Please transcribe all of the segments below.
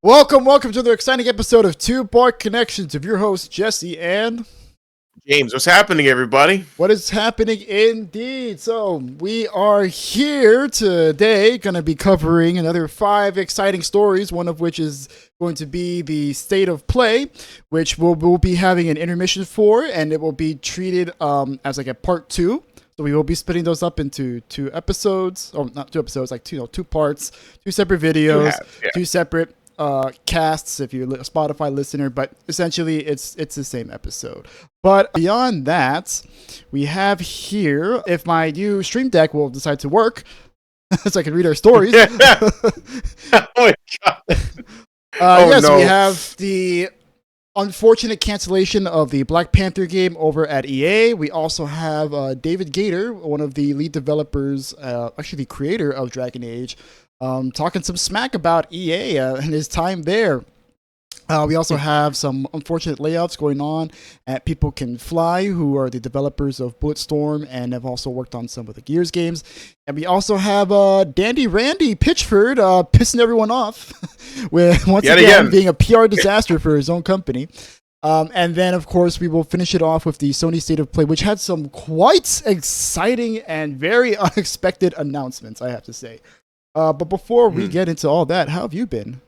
Welcome to the exciting episode of Two Part Connections of your host Jesse and James. What's happening, everybody? what is happening indeed. So we are here today going to be covering another 5 exciting stories, one of which is going to be the state of play, which we'll be having an intermission for, and it will be treated as like a part 2. So we will be splitting those up into 2 episodes, or not 2 episodes, like 2 parts, 2 separate videos, 2 separate casts if you're a Spotify listener, but essentially it's the same episode. But beyond that, we have here, if my new stream deck will decide to work, so I can read our stories. Oh my god! We have the unfortunate cancellation of the Black Panther game over at EA. We also have David Gator, one of the lead developers, actually the creator of Dragon Age, talking some smack about EA and his time there. We also have some unfortunate layoffs going on at People Can Fly, who are the developers of Bulletstorm and have also worked on some of the Gears games. And we also have Dandy Randy Pitchford pissing everyone off with once again being a PR disaster for his own company. And then, of course, we will finish it off with the Sony State of Play, which had some quite exciting and very unexpected announcements, I have to say. But before we get into all that, how have you been?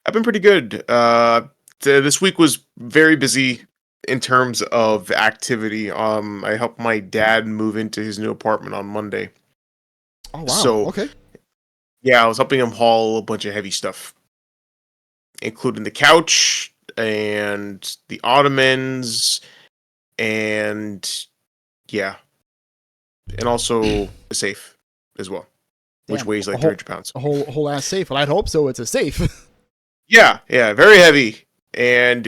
I've been pretty good. This week was very busy in terms of activity. I helped my dad move into his new apartment on Monday. Oh, wow. So, okay. Yeah, I was helping him haul a bunch of heavy stuff, including the couch and the ottomans and also the safe as well. Which Damn, weighs like 300 pounds. A whole ass safe. Well, I'd hope so. It's a safe. Yeah, very heavy. And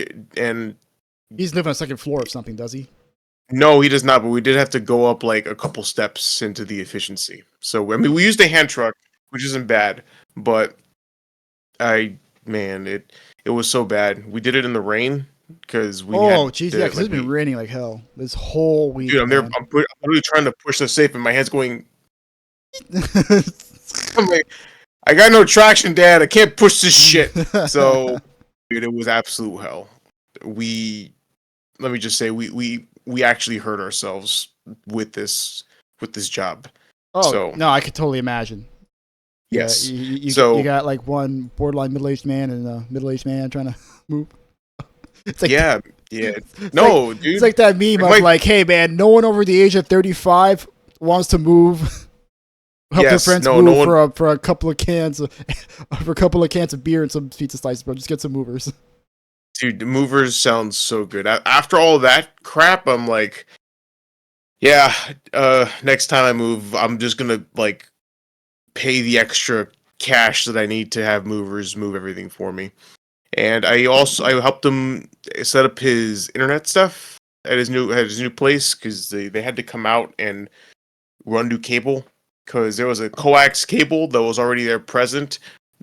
he's living on the second floor of something, does he? No, he does not, but we did have to go up like a couple steps into the efficiency. So, I mean, we used a hand truck, which isn't bad, but it was so bad. We did it in the rain because we because it's been raining like hell this whole week. Dude, I'm literally trying to push the safe and my hand's going I'm like, I got no traction, Dad. I can't push this shit. So, dude, it was absolute hell. Let me just say, we actually hurt ourselves with this job. Oh, so, no, I could totally imagine. Yes. Yeah, you got like one borderline middle-aged man and a middle-aged man trying to move. It's like No, dude. It's like that meme of like, hey, man, no one over the age of 35 wants to move. Help their friends move for a couple of cans of beer and some pizza slices, bro. Just get some movers. Dude, the movers sounds so good. After all that crap, I'm like, next time I move, I'm just gonna like pay the extra cash that I need to have movers move everything for me. And I helped him set up his internet stuff at his new place because they had to come out and run new cable. Because there was a coax cable that was already there present,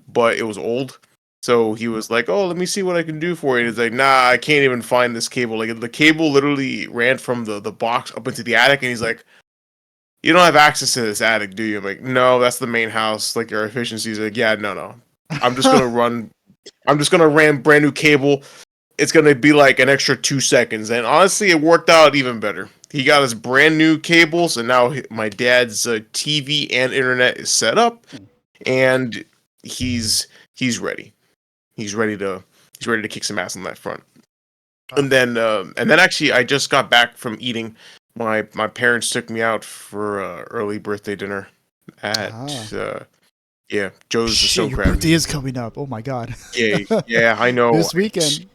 but it was old. So he was like, oh, let me see what I can do for you. And he's like, nah, I can't even find this cable. Like, the cable literally ran from the box up into the attic. And he's like, you don't have access to this attic, do you? I'm like, no, that's the main house. Like, your efficiency is like, yeah, no. I'm just going to ran brand new cable. It's going to be like an extra 2 seconds. And honestly, it worked out even better. He got his brand new cables, and now my dad's TV and internet is set up, and he's ready. He's ready to kick some ass on that front. And then actually, I just got back from eating. My parents took me out for early birthday dinner at Joe's the Stone Crab. Your birthday is coming up. Oh my god. Yeah, I know. This weekend.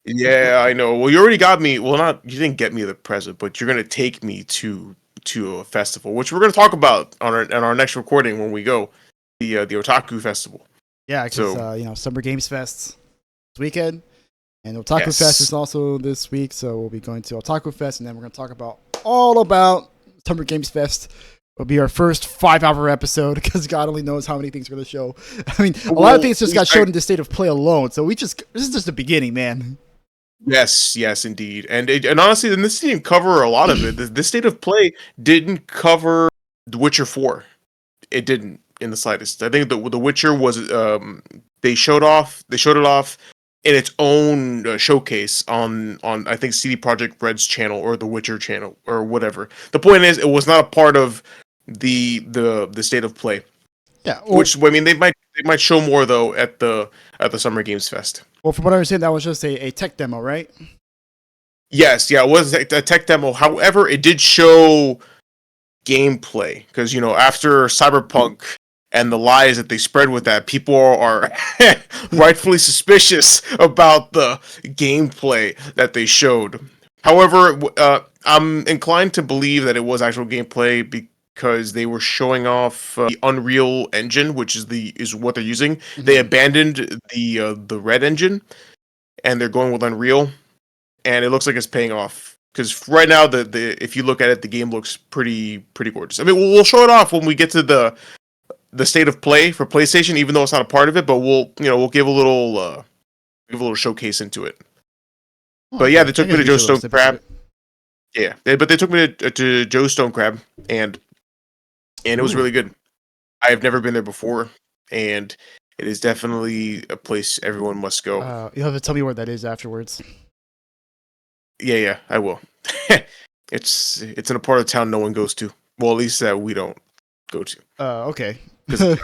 Yeah, I know. Well, you already got me. Well, you didn't get me the present, but you're gonna take me to a festival, which we're gonna talk about on our next recording when we go the Otaku Festival. Yeah, because Summer Games Fest this weekend, and Otaku Fest is also this week. So we'll be going to Otaku Fest, and then we're gonna talk all about Summer Games Fest. It'll be our first 5-hour episode because God only knows how many things we're gonna show. I mean, a lot of things just got shown in the State of Play alone. So this is just the beginning, man. Yes, indeed. And honestly, then this didn't cover a lot of it. The State of Play didn't cover The Witcher 4. It didn't. in the slightest. I think the Witcher was they showed it off in its own showcase on I think CD Projekt Red's channel or the Witcher channel or whatever. The point is, it was not a part of the state of play. Yeah, well, which I mean they might show more though at the Summer Games Fest. Well, from what I understand, that was just a tech demo, right? Yes, yeah, it was a tech demo. However, it did show gameplay because after Cyberpunk and the lies that they spread with that, people are rightfully suspicious about the gameplay that they showed. However, I'm inclined to believe that it was actual gameplay because they were showing off the Unreal Engine, which is what they're using. Mm-hmm. They abandoned the Red Engine, and they're going with Unreal, and it looks like it's paying off. Because right now, the if you look at it, the game looks pretty gorgeous. I mean, we'll show it off when we get to the state of play for PlayStation, even though it's not a part of it. But we'll give a little showcase into it. But yeah, they took me to Joe Stone Crab. Yeah, but they took me to Joe Stone Crab, and it was really good. I have never been there before, and it is definitely a place everyone must go. You'll have to tell me where that is afterwards. Yeah, I will. It's in a part of town no one goes to. Well, at least that we don't go to. Okay. Because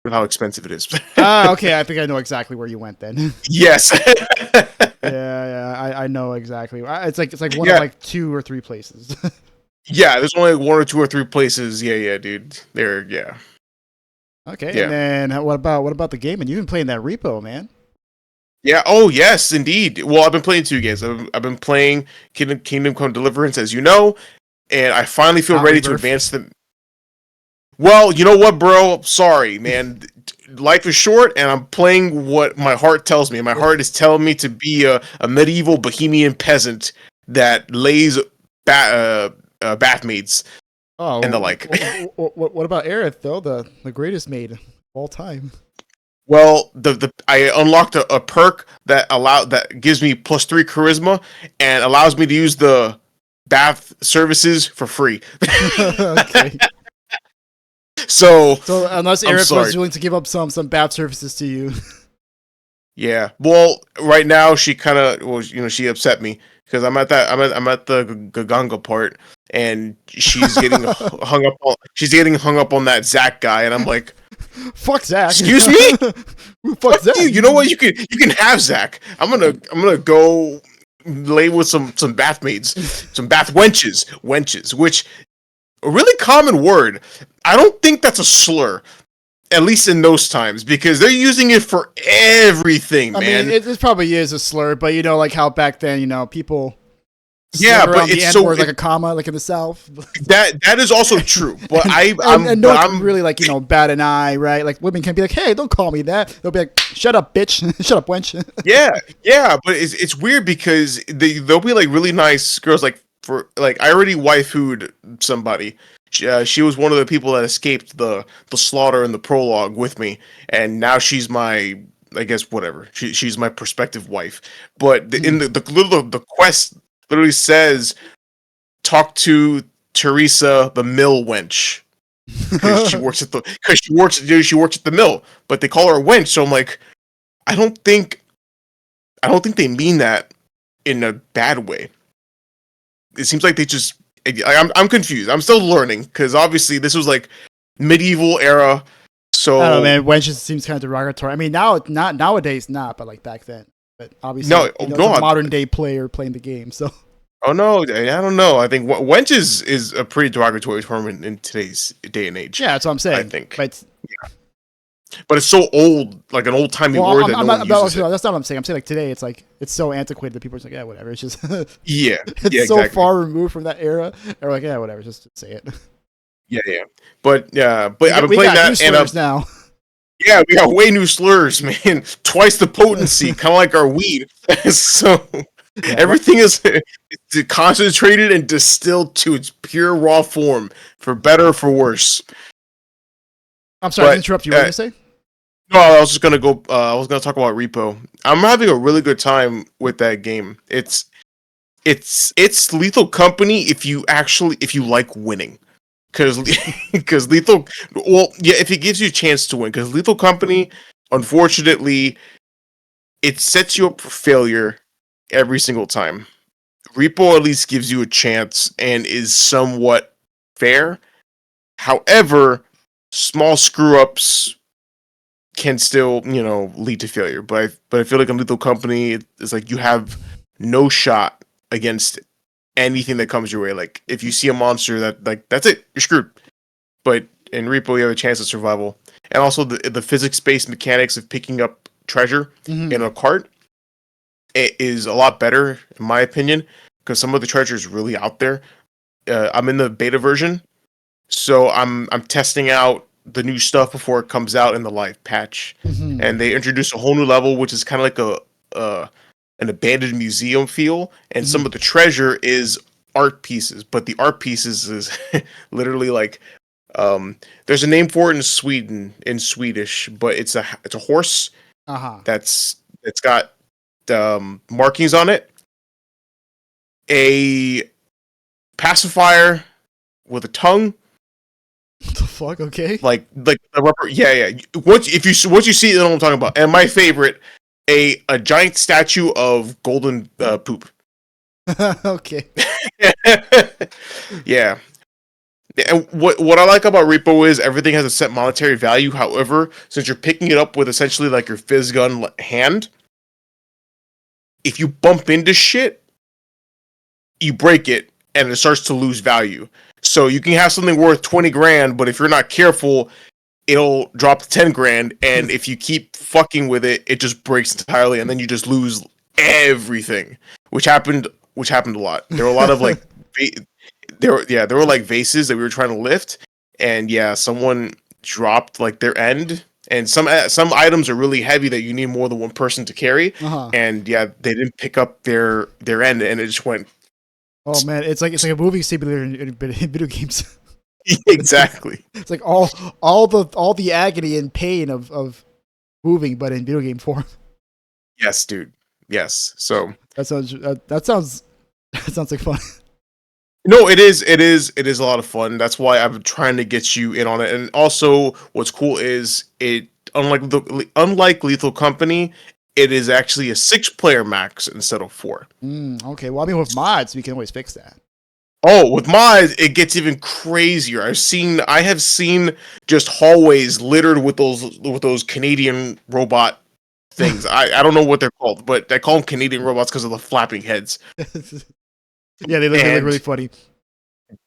how expensive it is. Okay. I think I know exactly where you went then. Yes. Yeah. I know exactly. It's like one of like 2 or 3 places. Yeah, there's only 1 or 2 or 3 places. Yeah, dude. Yeah. Okay. Yeah. And then what about the game? And you've been playing that repo, man. Yeah. Oh, yes, indeed. Well, I've been playing 2 games. I've been playing Kingdom Come Deliverance, as you know, and I finally feel ready to advance them. Well, you know what, bro? Sorry, man. Life is short, and I'm playing what my heart tells me. My heart is telling me to be a medieval bohemian peasant that lays bath maids and the like. What about Aerith, though? The greatest maid of all time. Well, I unlocked a perk that gives me +3 charisma and allows me to use the bath services for free. Okay. So unless Aerith was willing to give up some bath services to you. Yeah. Well, right now she kind of she upset me because I'm at the Gaganga part and she's getting hung up on that Zach guy, and I'm like, fuck Zach. Excuse me? Fuck Zach. You know what? You can have Zach. I'm gonna go lay with some bath maids, some bath wenches, which a really common word. I don't think that's a slur, at least in those times, because they're using it for everything, man. I mean, it probably is a slur, but like how back then, people. Yeah, but it's so like a comma, like in the South. That is also true, but I'm really like bat an eye, right? Like women can be like, "Hey, don't call me that." They'll be like, "Shut up, bitch! Shut up, wench." yeah, but it's weird because they'll be like really nice girls. Like I already waifooed somebody. She was one of the people that escaped the slaughter in the prologue with me, and now she's my, I guess, whatever. She's my prospective wife. But in the quest literally says, talk to Teresa, the mill wench, because she works at the mill. But they call her a wench, so I'm like, I don't think they mean that in a bad way. It seems like they just. I'm confused. I'm still learning because obviously this was like medieval era. So I don't know, man. Wench just seems kind of derogatory. I mean, nowadays not, but like back then. But obviously, it's a modern day player playing the game. So. Oh no, I don't know. I think wench is a pretty derogatory term in today's day and age. Yeah, that's what I'm saying. I think. But it's so old, like an old timey word that no one uses it. That's not what I'm saying. I'm saying like today, it's like it's so antiquated that people are just like, yeah, whatever. It's just it's so far removed from that era. They're like, yeah, whatever, just say it. Yeah. But I've been playing that, and now. Yeah, we got way new slurs, man. Twice the potency, kind of like our weed. So everything is concentrated and distilled to its pure raw form, for better or for worse. I'm sorry to interrupt you. What did you say? No, I was just gonna go. I was gonna talk about Repo. I'm having a really good time with that game. It's Lethal Company if you like winning, because Lethal. Well, yeah, if it gives you a chance to win, because Lethal Company, unfortunately, it sets you up for failure every single time. Repo at least gives you a chance and is somewhat fair. However, small screw ups can still, lead to failure. But I feel like in Lethal Company, it's like you have no shot against anything that comes your way. Like if you see a monster that's it, you're screwed. But in Repo, you have a chance of survival, and also the physics based mechanics of picking up treasure in a cart is a lot better in my opinion because some of the treasure is really out there. I'm in the beta version, so I'm testing out the new stuff before it comes out in the live patch, and they introduce a whole new level, which is kind of like an abandoned museum feel, and some of the treasure is art pieces, but the art pieces is literally like there's a name for it in Swedish, but it's a horse that's got markings on it, a pacifier with a tongue. What the fuck? Okay. Like the rubber. Yeah. Once you see it, you know what I'm talking about. And my favorite, a giant statue of golden poop. Okay. Yeah. And what I like about Repo is everything has a set monetary value. However, since you're picking it up with essentially like your fizz gun hand, if you bump into shit, you break it and it starts to lose value. So you can have something worth 20 grand, but if you're not careful, it'll drop to 10 grand. And if you keep fucking with it, it just breaks entirely, and then you just lose everything. Which happened a lot. There were a lot of like there were like vases that we were trying to lift, and someone dropped like their end. And some items are really heavy that you need more than one person to carry. And they didn't pick up their end, and it just went. Oh man, it's like a movie simulator in video games. Exactly. It's like all the agony and pain of moving, but in video game form. Yes, dude. Yes. So that sounds like fun. No, it is a lot of fun. That's why I'm trying to get you in on it. And also, what's cool is it unlike Lethal Company, it is actually a 6-player max instead of 4. Okay, well, I mean, with mods, we can always fix that. Oh, with mods, it gets even crazier. I have seen just hallways littered with those Canadian robot things. I don't know what they're called, but I call them Canadian robots because of the flapping heads. Yeah, they look really funny.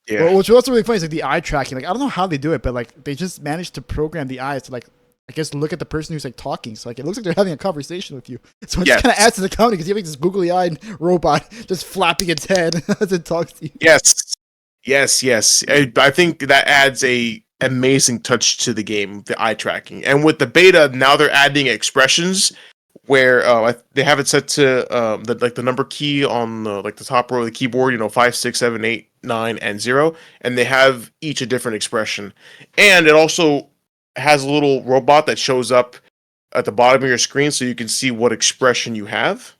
Yeah. Well, what's also really funny is like the eye tracking. Like I don't know how they do it, but like they just managed to program the eyes to like I guess look at the person who's like talking. So like it looks like they're having a conversation with you. So it just kind of adds to the comedy because you have like this googly-eyed robot just flapping its head as it talks to you. Yes. I think that adds a amazing touch to the game, the eye tracking. And with the beta, now they're adding expressions where they have it set to the number key on the top row of the keyboard, 5, 6, 7, 8, 9, and 0, and they have each a different expression. And it also has a little robot that shows up at the bottom of your screen so you can see what expression you have.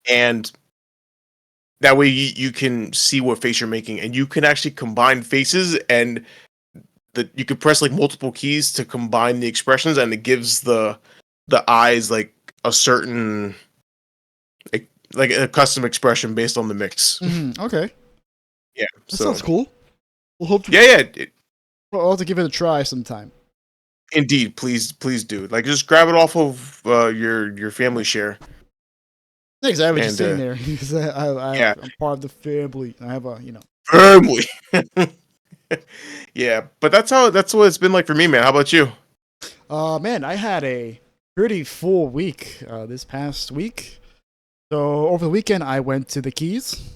And that way you can see what face you're making, and you can actually combine faces, and you can press like multiple keys to combine the expressions, and it gives the eyes like a certain like a custom expression based on the mix. Okay. Yeah. That sounds cool. We'll hope to I'll have to give it a try sometime. Indeed, please do. Like just grab it off of your family share. Exactly, just sitting there because I'm part of the family. I have family. Yeah, but that's what it's been like for me, man. How about you? Man, I had a pretty full week this past week. So over the weekend, I went to the Keys.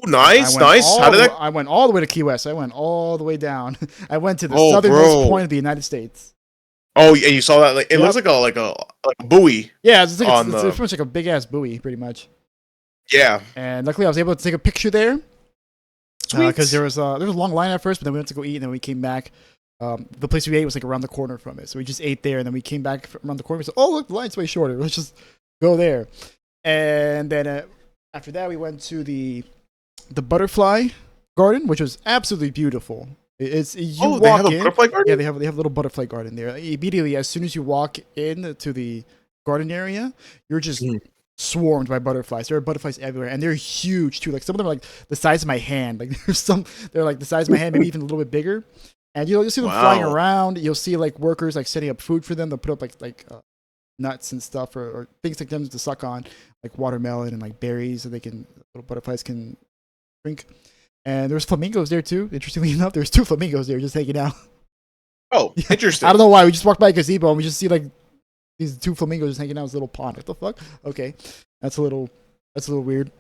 Ooh, nice. How did that? I went all the way to Key West. I went all the way down. I went to the southernmost point of the United States. Oh, yeah, you saw that? Like it looks like a buoy. Yeah, it's pretty much like a big ass buoy, pretty much. Yeah. And luckily, I was able to take a picture there. Because there was a long line at first, but then we went to go eat, and then we came back. The place we ate was like around the corner from it, so we just ate there, and then we came back around the corner. We said, "Oh, look, the line's way shorter. Let's just go there." And then after that, we went to the Butterfly garden, which was absolutely beautiful. It's you walk they have a in. butterfly garden? Yeah, they have a little butterfly garden there. Immediately, as soon as you walk in to the garden area, you're just swarmed by butterflies. There are butterflies everywhere, and they're huge too. Like some of them are like the size of my hand. Like they're like the size of my hand, maybe even a little bit bigger. And you'll see them flying around. You'll see like workers like setting up food for them. They'll put up like nuts and stuff or things like them to suck on, like watermelon and like berries, so little butterflies can drink. And there's flamingos there too. Interestingly enough, there's 2 flamingos there just hanging out. Oh, interesting. I don't know why. We just walked by a gazebo and we just see like these 2 flamingos just hanging out in this little pond. What the fuck? Okay, that's a little weird.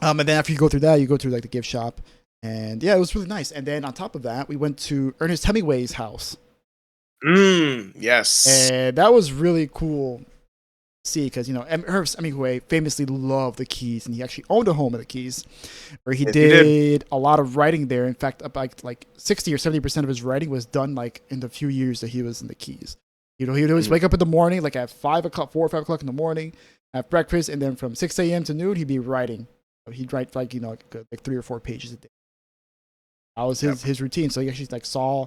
And then after you go through that, you go through like the gift shop, and yeah, it was really nice. And then on top of that, we went to Ernest Hemingway's house. Yes. And that was really cool. See, because Ernest Hemingway famously loved the Keys, and he actually owned a home in the Keys, where he did a lot of writing there. In fact, about like 60 or 70% of his writing was done like in the few years that he was in the Keys. He'd always wake up in the morning, like at 4 or 5 o'clock in the morning, have breakfast, and then from 6 a.m. to noon, he'd be writing. He'd write like 3 or 4 pages a day. That was his routine. So he actually like saw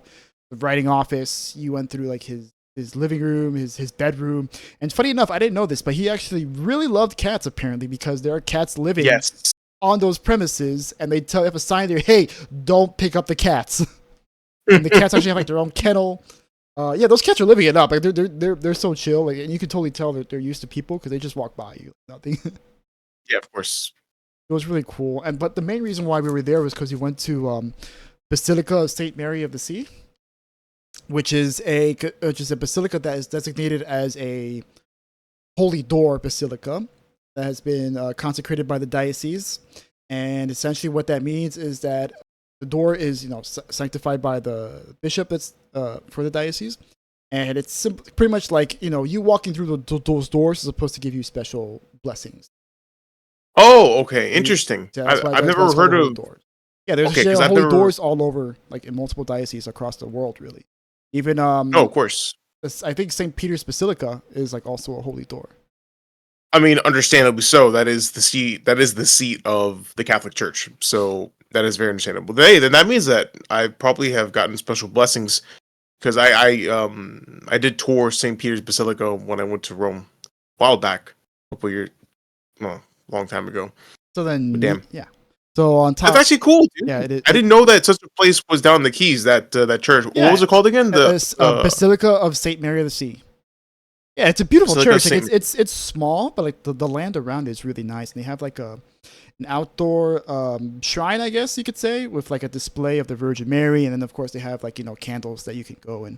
the writing office. You went through like his living room, his bedroom. And funny enough, I didn't know this, but he actually really loved cats apparently, because there are cats living on those premises, and they have a sign there, hey, don't pick up the cats. And the cats actually have like their own kennel. Yeah, those cats are living it up. Like they're so chill, like, and you can totally tell that they're used to people because they just walk by you. Nothing. Yeah, of course. It was really cool. But the main reason why we were there was because we went to Basilica of St. Mary of the Sea, which is a basilica that is designated as a holy door basilica that has been consecrated by the diocese. And essentially what that means is that the door is sanctified by the bishop that's for the diocese, and it's pretty much like you walking through those doors is supposed to give you special blessings. Oh, okay, interesting. I've never heard of doors. Yeah, there's holy doors all over, like in multiple dioceses across the world, really. Even of course. I think St. Peter's Basilica is like also a holy door. I mean, understandably so. That is the seat. That is the seat of the Catholic Church. So that is very understandable. Then that means that I probably have gotten special blessings, because I did tour St. Peter's Basilica when I went to Rome a while back, long time ago. So then, damn, yeah. So on top, that's actually cool, dude. Yeah, I didn't know that such a place was down in the Keys. That church. Yeah. What was it called again? The Basilica of St. Mary of the Sea. Yeah, it's a beautiful church. Like it's small, but like the land around it is really nice, and they have like an outdoor shrine, I guess you could say, with like a display of the Virgin Mary, and then of course they have like candles that you can go and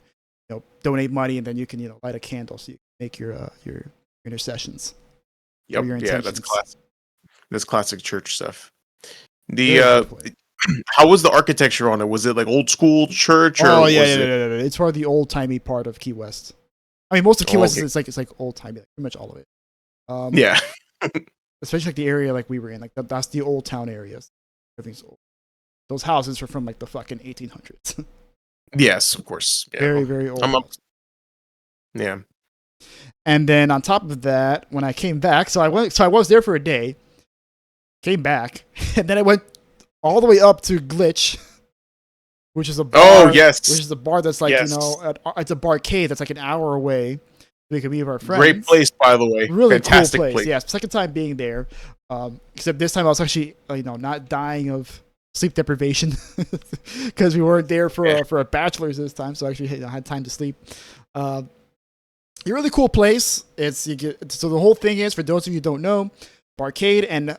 donate money, and then you can light a candle so you can make your intercessions. Yep. Yeah, that's classic. That's classic church stuff. The how was the architecture on it? Was it like old school church? Or it's for the old timey part of Key West. I mean, most of Key West is it's like old timey, like pretty much all of it. Yeah, especially like the area like we were in, like that's the old town areas. Everything's old. Those houses are from like the fucking 1800s. Yes, of course. Yeah. Very, very old. Yeah. And then on top of that, when I came back, so I was there for a day, came back, and then I went all the way up to Glitch, which is a bar. Oh, yes. Which is a bar that's like, it's a barcade that's like an hour away. We can meet our friends. Great place, by the way. Really fantastic cool place. Yeah, second time being there. Except this time I was actually, not dying of sleep deprivation because we weren't there for a bachelor's this time. So actually I had time to sleep. A really cool place. So the whole thing is, for those of you who don't know, barcade, and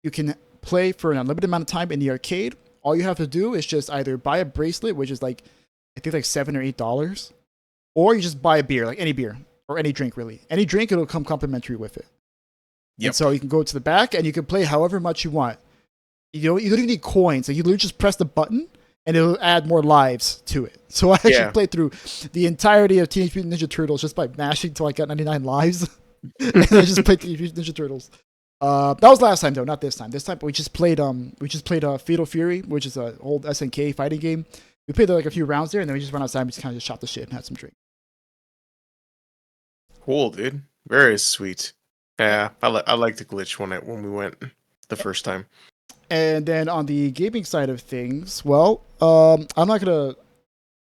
you can play for an unlimited amount of time in the arcade. All you have to do is just either buy a bracelet, which is like, I think like $7 or $8, or you just buy a beer, like any beer or any drink, really. Any drink, it'll come complimentary with it. Yep. And so you can go to the back and you can play however much you want. You don't even need coins. Like you literally just press the button and it'll add more lives to it. So I actually played through the entirety of Teenage Mutant Ninja Turtles just by mashing till I got 99 lives. And I just played Teenage Mutant Ninja Turtles. That was last time though, not this time. This time we just played Fatal Fury, which is an old SNK fighting game. We played like a few rounds there, and then we just went outside and just kind of just shot the shit and had some drink. Cool, dude. Very sweet. Yeah, I liked the Glitch when we went the first time. And then on the gaming side of things, well, I'm not gonna.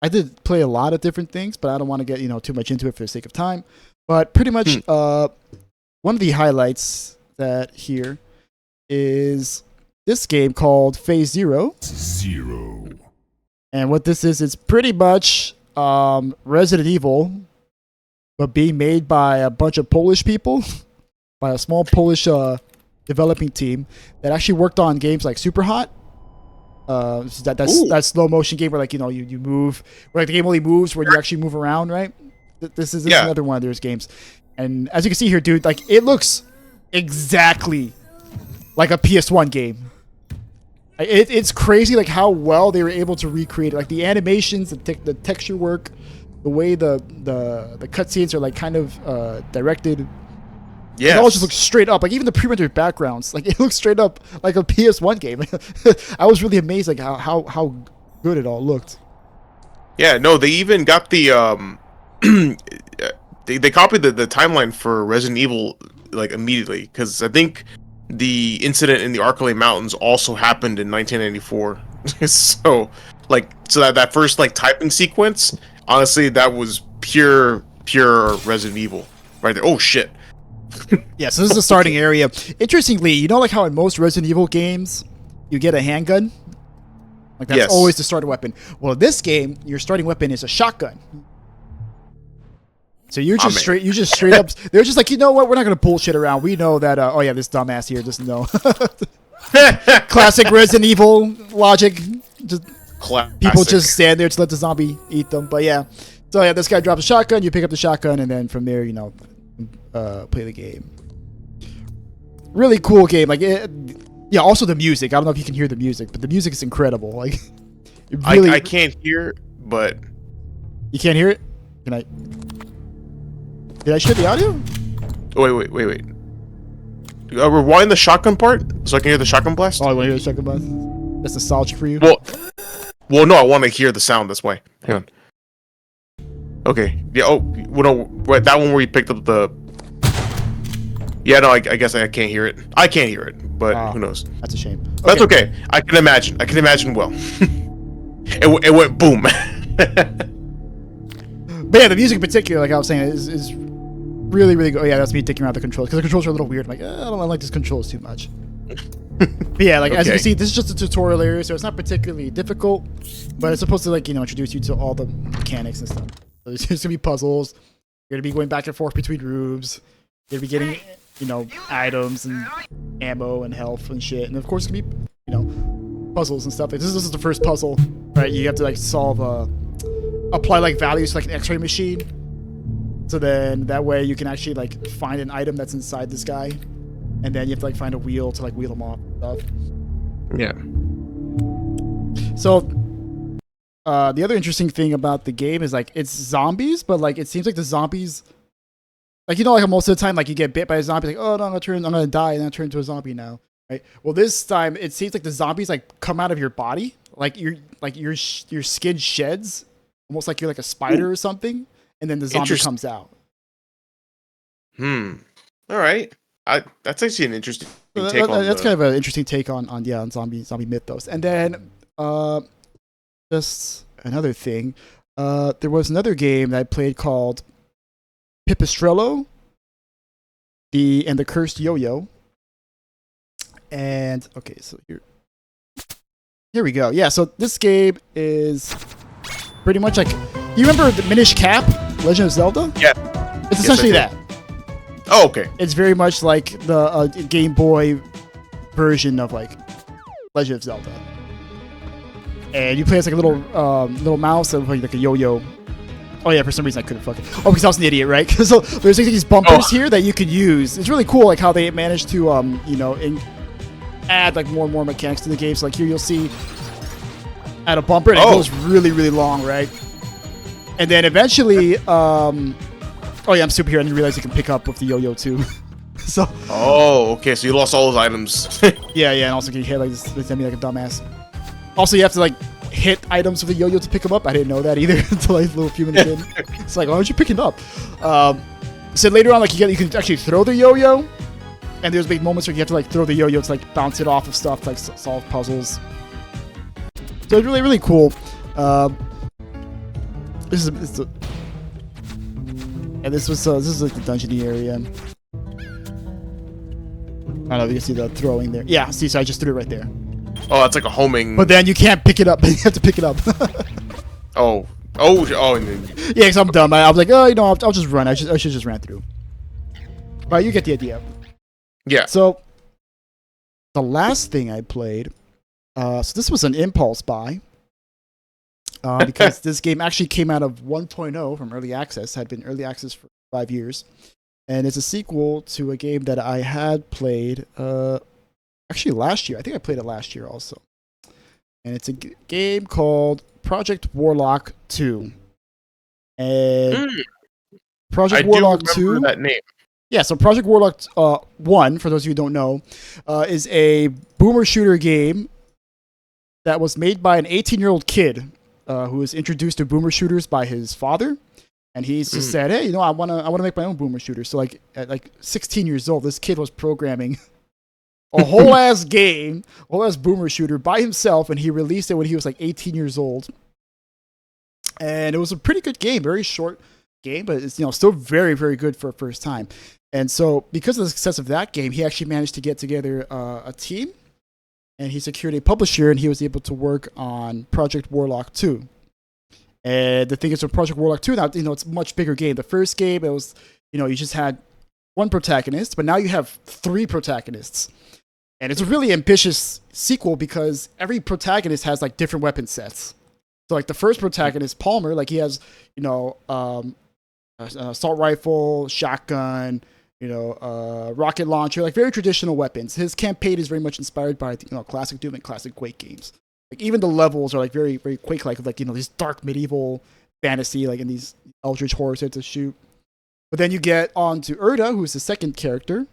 I did play a lot of different things, but I don't want to get too much into it for the sake of time. But pretty much, one of the highlights that here is this game called Phase Zero. And what this is, it's pretty much Resident Evil, but being made by a bunch of Polish people, by a small Polish developing team that actually worked on games like Super Hot. That slow motion game where you move, where the game only moves where you actually move around, right? This is another one of those games, and as you can see here, dude, it looks exactly like a PS1 game. It's crazy how well they were able to recreate it. The animations, the texture work, the way the cutscenes are kind of directed. Yeah, it all just looks straight up. Even the pre-rendered backgrounds, it looks straight up like a PS1 game. I was really amazed how good it all looked. Yeah, no, they even got the they copied the timeline for Resident Evil immediately, because I think the incident in the Arklay Mountains also happened in 1994. so that first typing sequence, honestly, that was pure Resident Evil right there. Oh shit. Yeah, so this is the starting area. Interestingly, how in most Resident Evil games, you get a handgun? That's always the starting weapon. Well, in this game, your starting weapon is a shotgun. So you're just straight up. They're just like, you know what? We're not going to bullshit around. We know that, this dumbass here doesn't know. Classic Resident Evil logic. People just stand there to let the zombie eat them. But yeah. So yeah, this guy drops a shotgun, you pick up the shotgun, and then from there, play the game. Really cool game. Also the music. I don't know if you can hear the music, but the music is incredible. Really, I can't hear, but you can't hear it. Can I? Did I share the audio? Wait. Rewind the shotgun part so I can hear the shotgun blast. Oh, I want to hear the shotgun blast. That's nostalgia for you. Well, no, I want to hear the sound. That's why. Hang on. Okay. Yeah. Oh, well, no. Right, that one where you picked up the. Yeah, no, I guess I can't hear it. I can't hear it, but who knows? That's a shame. Okay. That's okay. I can imagine well. it went boom. But yeah, the music in particular, like I was saying, is really, really good. Oh, yeah, that's me taking around the controls, because the controls are a little weird. I don't like these controls too much. But yeah, as you can see, this is just a tutorial area, so it's not particularly difficult, but it's supposed to introduce you to all the mechanics and stuff. So there's gonna be puzzles. You're gonna be going back and forth between rooms. You're gonna be getting items and ammo and health and shit, and of course it's gonna be puzzles and stuff. This is the first puzzle, right? You have to solve apply values to an X-ray machine, so then that way you can actually find an item that's inside this guy, and then you have to find a wheel to wheel them off and stuff. Yeah. So the other interesting thing about the game is it's zombies, but it seems like the zombies, most of the time you get bit by a zombie, oh no, I'm gonna die, and then I turn into a zombie now, right? Well, this time it seems like the zombies come out of your body, your skin sheds, almost like you're a spider or something, and then the zombie comes out. All right. That's actually an interesting take on that's kind of an interesting take on zombie mythos. And then just another thing, there was another game that I played called Pipistrello, and the Cursed Yo-Yo. And okay, so here we go. Yeah, so this game is pretty much you remember the Minish Cap, Legend of Zelda? Yeah. It's essentially that. Oh, okay. It's very much like the Game Boy version of Legend of Zelda. And you play as a little mouse of like a yo-yo. Oh yeah, for some reason I couldn't fucking. Oh, because I was an idiot, right? So there's these bumpers here that you could use. It's really cool, how they managed to add more and more mechanics to the game. So here you'll see add a bumper and it goes really, really long, right? And then eventually, oh yeah, I'm super here. I didn't realize you can pick up with the yo-yo too. So. Oh, okay. So you lost all those items. Yeah, and also you hit this enemy like a dumbass. Also, you have to hit items with a yo-yo to pick them up. I didn't know that either until a little few minutes in. It's why aren't you picking it up? So later on, you can actually throw the yo-yo, And there's big moments where you have to like throw the yo-yo to like bounce it off of stuff, to, like solve puzzles. So it's really, really cool. This is like the dungeony area. I don't know if you can see the throwing there. Yeah, see, so I just threw it right there. Oh, that's like a homing. But then you can't pick it up. You have to pick it up. Oh. And then... Yeah, because I'm dumb. I was like, oh, you know, I'll just run. I should just ran through. But you get the idea. Yeah. So the last thing I played, so this was an impulse buy, because this game actually came out of 1.0 from early access. Had been early access for 5 years, and it's a sequel to a game that I had played actually last year. I think I played it last year also, and it's a game called Project Warlock 2. And Project Warlock 2. That name. Yeah, so Project Warlock 1, for those of you who don't know, is a boomer shooter game that was made by an 18-year-old kid who was introduced to boomer shooters by his father, and he's just said, "Hey, you know, I wanna make my own boomer shooter." So like at like 16 years old, this kid was programming a whole ass game, whole ass boomer shooter by himself, and he released it when he was like 18 years old. And it was a pretty good game, very short game, but it's, you know, still very, very good for a first time. And so because of the success of that game, he actually managed to get together a team, and he secured a publisher, and he was able to work on Project Warlock 2. And the thing is, with Project Warlock 2, now, you know, it's a much bigger game. The first game, it was, you know, you just had one protagonist, but now you have 3 protagonists. And it's a really ambitious sequel because every protagonist has like different weapon sets. So like the first protagonist, Palmer, like he has, you know, assault rifle, shotgun, you know, rocket launcher, like very traditional weapons. His campaign is very much inspired by, you know, classic Doom and classic Quake games. Like even the levels are like very, very Quake-like, like, you know, these dark medieval fantasy, like in these eldritch horror sets to shoot. But then you get on to Erda, who's the second character,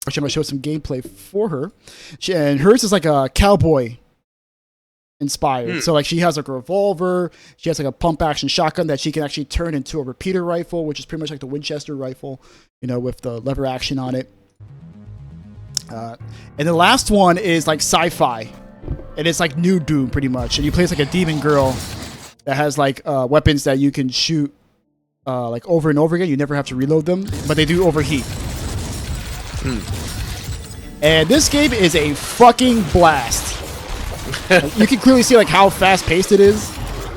which I'm going to show some gameplay for her. And hers is like a cowboy inspired. So like she has like a revolver, she has like a pump action shotgun that she can actually turn into a repeater rifle, which is pretty much like the Winchester rifle, you know, with the lever action on it. And the last one is like sci-fi, and it's like new Doom pretty much, and you play as like a demon girl that has like weapons that you can shoot like over and over again. You never have to reload them, but they do overheat. And this game is a fucking blast. Like, you can clearly see like how fast paced it is.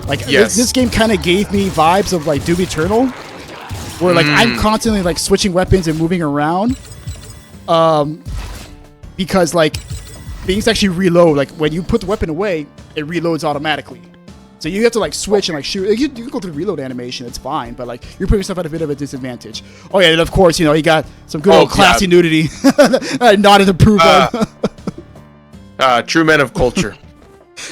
Like this game kind of gave me vibes of like Doom Eternal, where like I'm constantly like switching weapons and moving around, because like things actually reload. Like when you put the weapon away, it reloads automatically. So you have to like switch and like shoot. You can go through the reload animation, it's fine, but like you're putting yourself at a bit of a disadvantage. Oh yeah, and of course, you know, you got some good old classy nudity. Not an approval. True men of culture.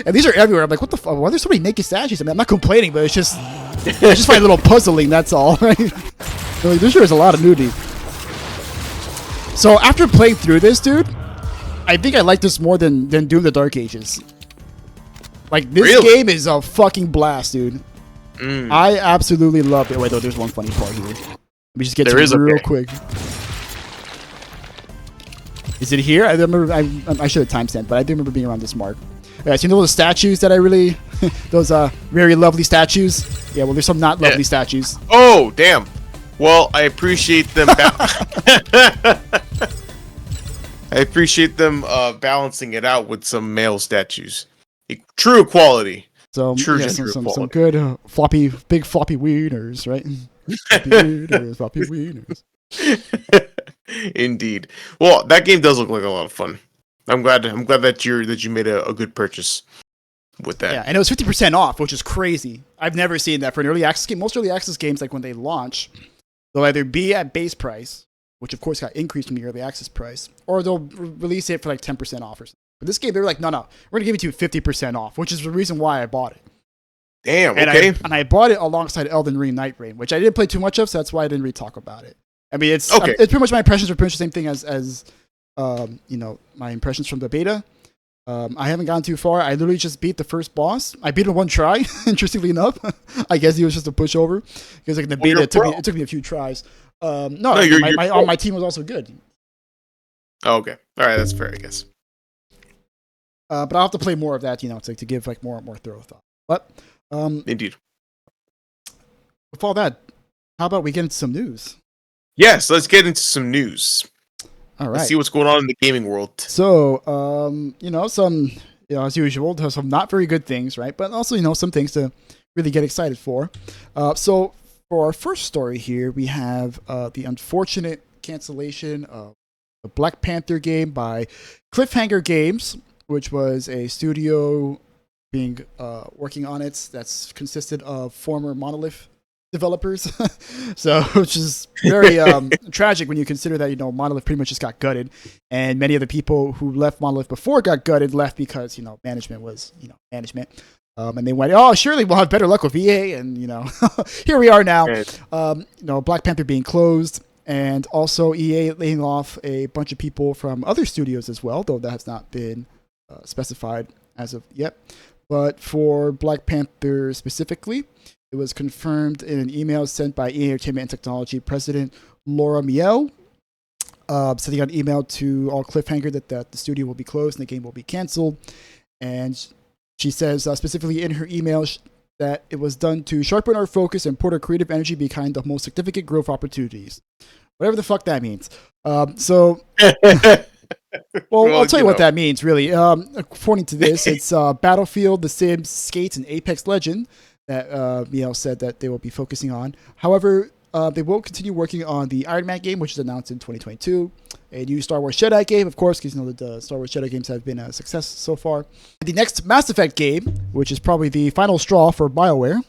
And these are everywhere. I'm like, what the fuck? Why are there so many naked statues? I mean, I'm not complaining, but it's just I just find it a little puzzling, that's all. Right? So, like, there sure is a lot of nudity. So after playing through this, dude, I think I like this more than Doom the Dark Ages. Like, this game is a fucking blast, dude. I absolutely loved it. Wait, though, there's one funny part here. Let me just get to it real quick. Is it here? I remember. I should have timestamped, but I do remember being around this mark. Yeah, so you know those statues that I really, those very lovely statues. Yeah, well, there's some not lovely statues. Oh, damn. Well, I appreciate them. I appreciate them balancing it out with some male statues. True equality. So some good big floppy wieners, right? Floppy wieners. Indeed. Well, that game does look like a lot of fun. I'm glad that you made a good purchase with that. Yeah, and it was 50% off, which is crazy. I've never seen that for an early access game. Most early access games, like when they launch, they'll either be at base price, which of course got increased from the early access price, or they'll release it for like 10% off or something. But this game, they were like, no, we're gonna give it to you 50% off, which is the reason why I bought it. Damn. And okay. I bought it alongside Elden Ring Night Rain, which I didn't play too much of, so that's why I didn't really talk about it. I mean, it's pretty much my impressions are pretty much the same thing as you know, my impressions from the beta. I haven't gone too far. I literally just beat the first boss. I beat it in one try. Interestingly enough, I guess he was just a pushover because like in the beta, it took me a few tries. My team was also good. Oh, okay. All right, that's fair, I guess. But I'll have to play more of that, to give like more thorough thought. But Indeed. with all that, how about we get into some news? Yes, let's get into some news. All right. Let's see what's going on in the gaming world. So, some, as usual, some not very good things, right? But also, some things to really get excited for. So, for our first story here, we have the unfortunate cancellation of the Black Panther game by Cliffhanger Games, which was a studio being working on it that's consisted of former Monolith developers. So, which is very tragic when you consider that Monolith pretty much just got gutted, and many of the people who left Monolith before it got gutted left because management was management, and they went, oh, surely we'll have better luck with EA, and here we are now. Black Panther being closed, and also EA laying off a bunch of people from other studios as well, though that has not been specified as of yet. But for Black Panther specifically, it was confirmed in an email sent by EA Entertainment and Technology President Laura Miele, sending out an email to all Cliffhanger that the studio will be closed and the game will be canceled. And she says specifically in her email that it was done to sharpen our focus and put our creative energy behind the most significant growth opportunities. Whatever the fuck that means. Well, I'll tell you what that means, really. According to this, it's Battlefield, The Sims, Skates, and Apex Legend that Miele said that they will be focusing on. However, they will continue working on the Iron Man game, which is announced in 2022. A new Star Wars Jedi game, of course, because the Star Wars Jedi games have been a success so far. The next Mass Effect game, which is probably the final straw for BioWare.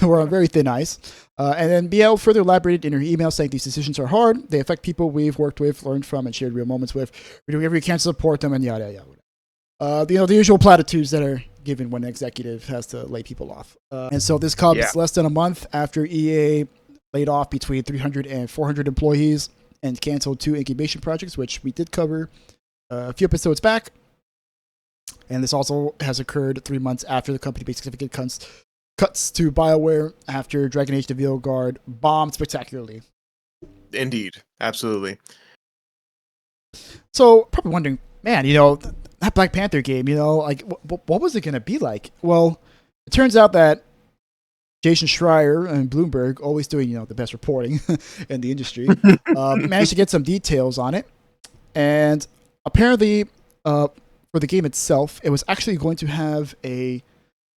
We're on very thin ice. And then Miele further elaborated in her email saying these decisions are hard. They affect people we've worked with, learned from, and shared real moments with. We're doing everything we can to support them, and yada, yada. The usual platitudes that are given when an executive has to lay people off. And so this comes less than a month after EA laid off between 300 and 400 employees and canceled 2 incubation projects, which we did cover a few episodes back. And this also has occurred 3 months after the company made significant cuts to BioWare after Dragon Age The Veilguard bombed spectacularly. Indeed. Absolutely. So, probably wondering, man, that Black Panther game, like, what was it going to be like? Well, it turns out that Jason Schreier and Bloomberg, always doing, the best reporting in the industry, managed to get some details on it. And apparently, for the game itself, it was actually going to have a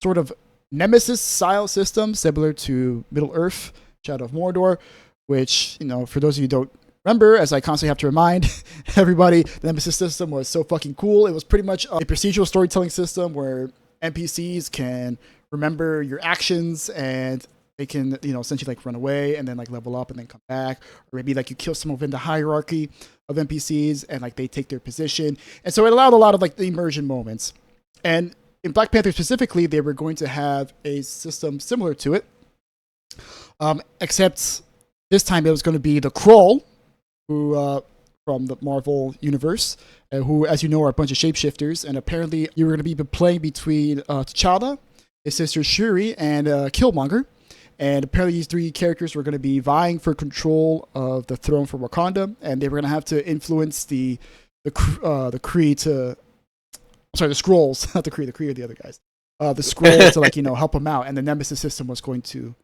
sort of Nemesis-style system similar to Middle-earth, Shadow of Mordor, which, for those of you who don't remember, as I constantly have to remind everybody, the Nemesis system was so fucking cool. It was pretty much a procedural storytelling system where NPCs can remember your actions and they can, essentially like run away and then like level up and then come back. Or maybe like you kill someone within the hierarchy of NPCs and like they take their position. And so it allowed a lot of like the immersion moments. And in Black Panther specifically, they were going to have a system similar to it, except this time it was going to be the Krull, who from the Marvel universe, who, as you know, are a bunch of shapeshifters. And apparently, you were going to be playing between T'Challa, his sister Shuri, and Killmonger. And apparently, these 3 characters were going to be vying for control of the throne for Wakanda, and they were going to have to influence the Kree to. Sorry, the Skrulls, not the Kree. The Kree are the other guys. The Skrulls to help them out, and the Nemesis system was going to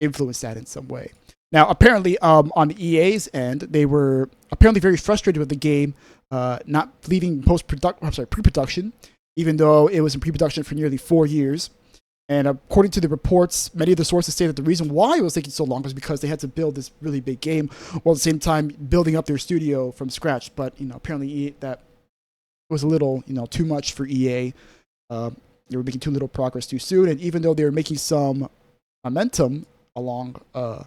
influence that in some way. Now, apparently, on EA's end, they were apparently very frustrated with the game not leaving pre-production, even though it was in pre-production for nearly 4 years. And according to the reports, many of the sources say that the reason why it was taking so long was because they had to build this really big game, while at the same time building up their studio from scratch. But apparently that was a little, too much for EA. They were making too little progress too soon, and even though they were making some momentum along the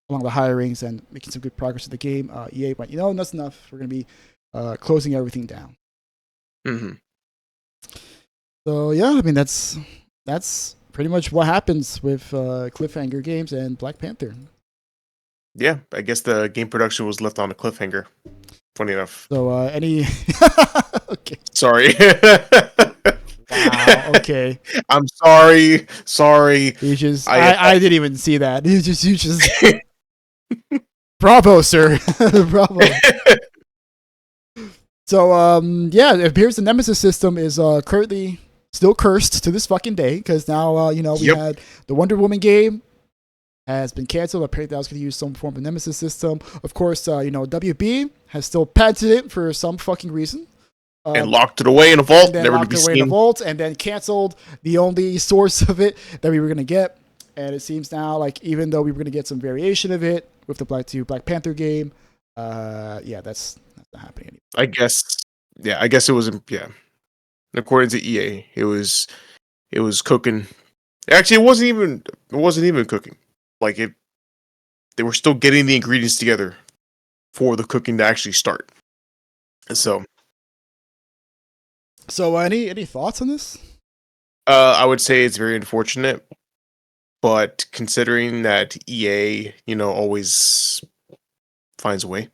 hirings and making some good progress with the game, EA went, that's enough. We're going to be closing everything down. Mm-hmm. So yeah, I mean that's pretty much what happens with Cliffhanger Games and Black Panther. Yeah, I guess the game production was left on a cliffhanger. Funny enough. So any okay. Sorry. Wow, okay. I'm sorry. You just I didn't even see that. You just Bravo, sir. Bravo. So yeah, it appears the Nemesis system is currently still cursed to this fucking day because now we had the Wonder Woman game has been canceled. Apparently, that was going to use some form of Nemesis system. Of course, WB has still patented it for some fucking reason. And locked it away in a vault, never to be seen. In a vault, and then canceled the only source of it that we were going to get. And it seems now like even though we were going to get some variation of it with the Black Panther game, that's not happening anymore. I guess it was. Yeah, according to EA, it was cooking. Actually, it wasn't even cooking. Like they were still getting the ingredients together for the cooking to actually start. So any thoughts on this? I would say it's very unfortunate, but considering that EA, always finds a way.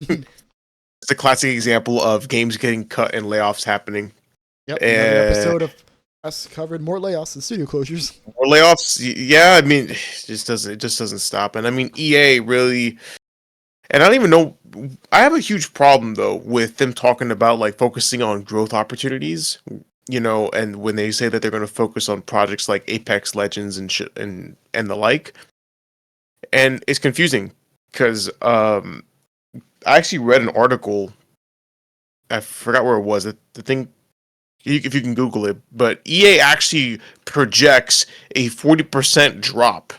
It's a classic example of games getting cut and layoffs happening. Yep, another episode of us covered more layoffs and studio closures. More layoffs, yeah. I mean, it just doesn't stop. And I mean, EA really, and I don't even know. I have a huge problem though with them talking about like focusing on growth opportunities. And when they say that they're going to focus on projects like Apex Legends and shit and the like, and it's confusing because I actually read an article. I forgot where it was. The thing, if you can Google it, but EA actually projects a 40% drop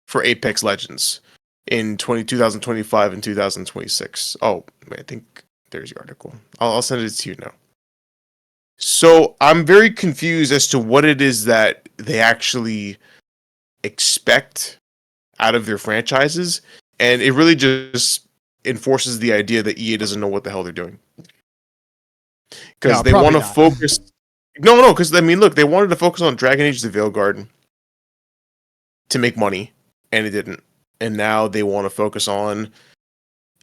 for Apex Legends in 2025 and 2026. Oh, I think there's the article. I'll send it to you now. So I'm very confused as to what it is that they actually expect out of their franchises, and it really just enforces the idea that EA doesn't know what the hell they're doing. Because they want to focus. No, because I mean, look, they wanted to focus on Dragon Age: The Veilguard to make money, and it didn't. And now they want to focus on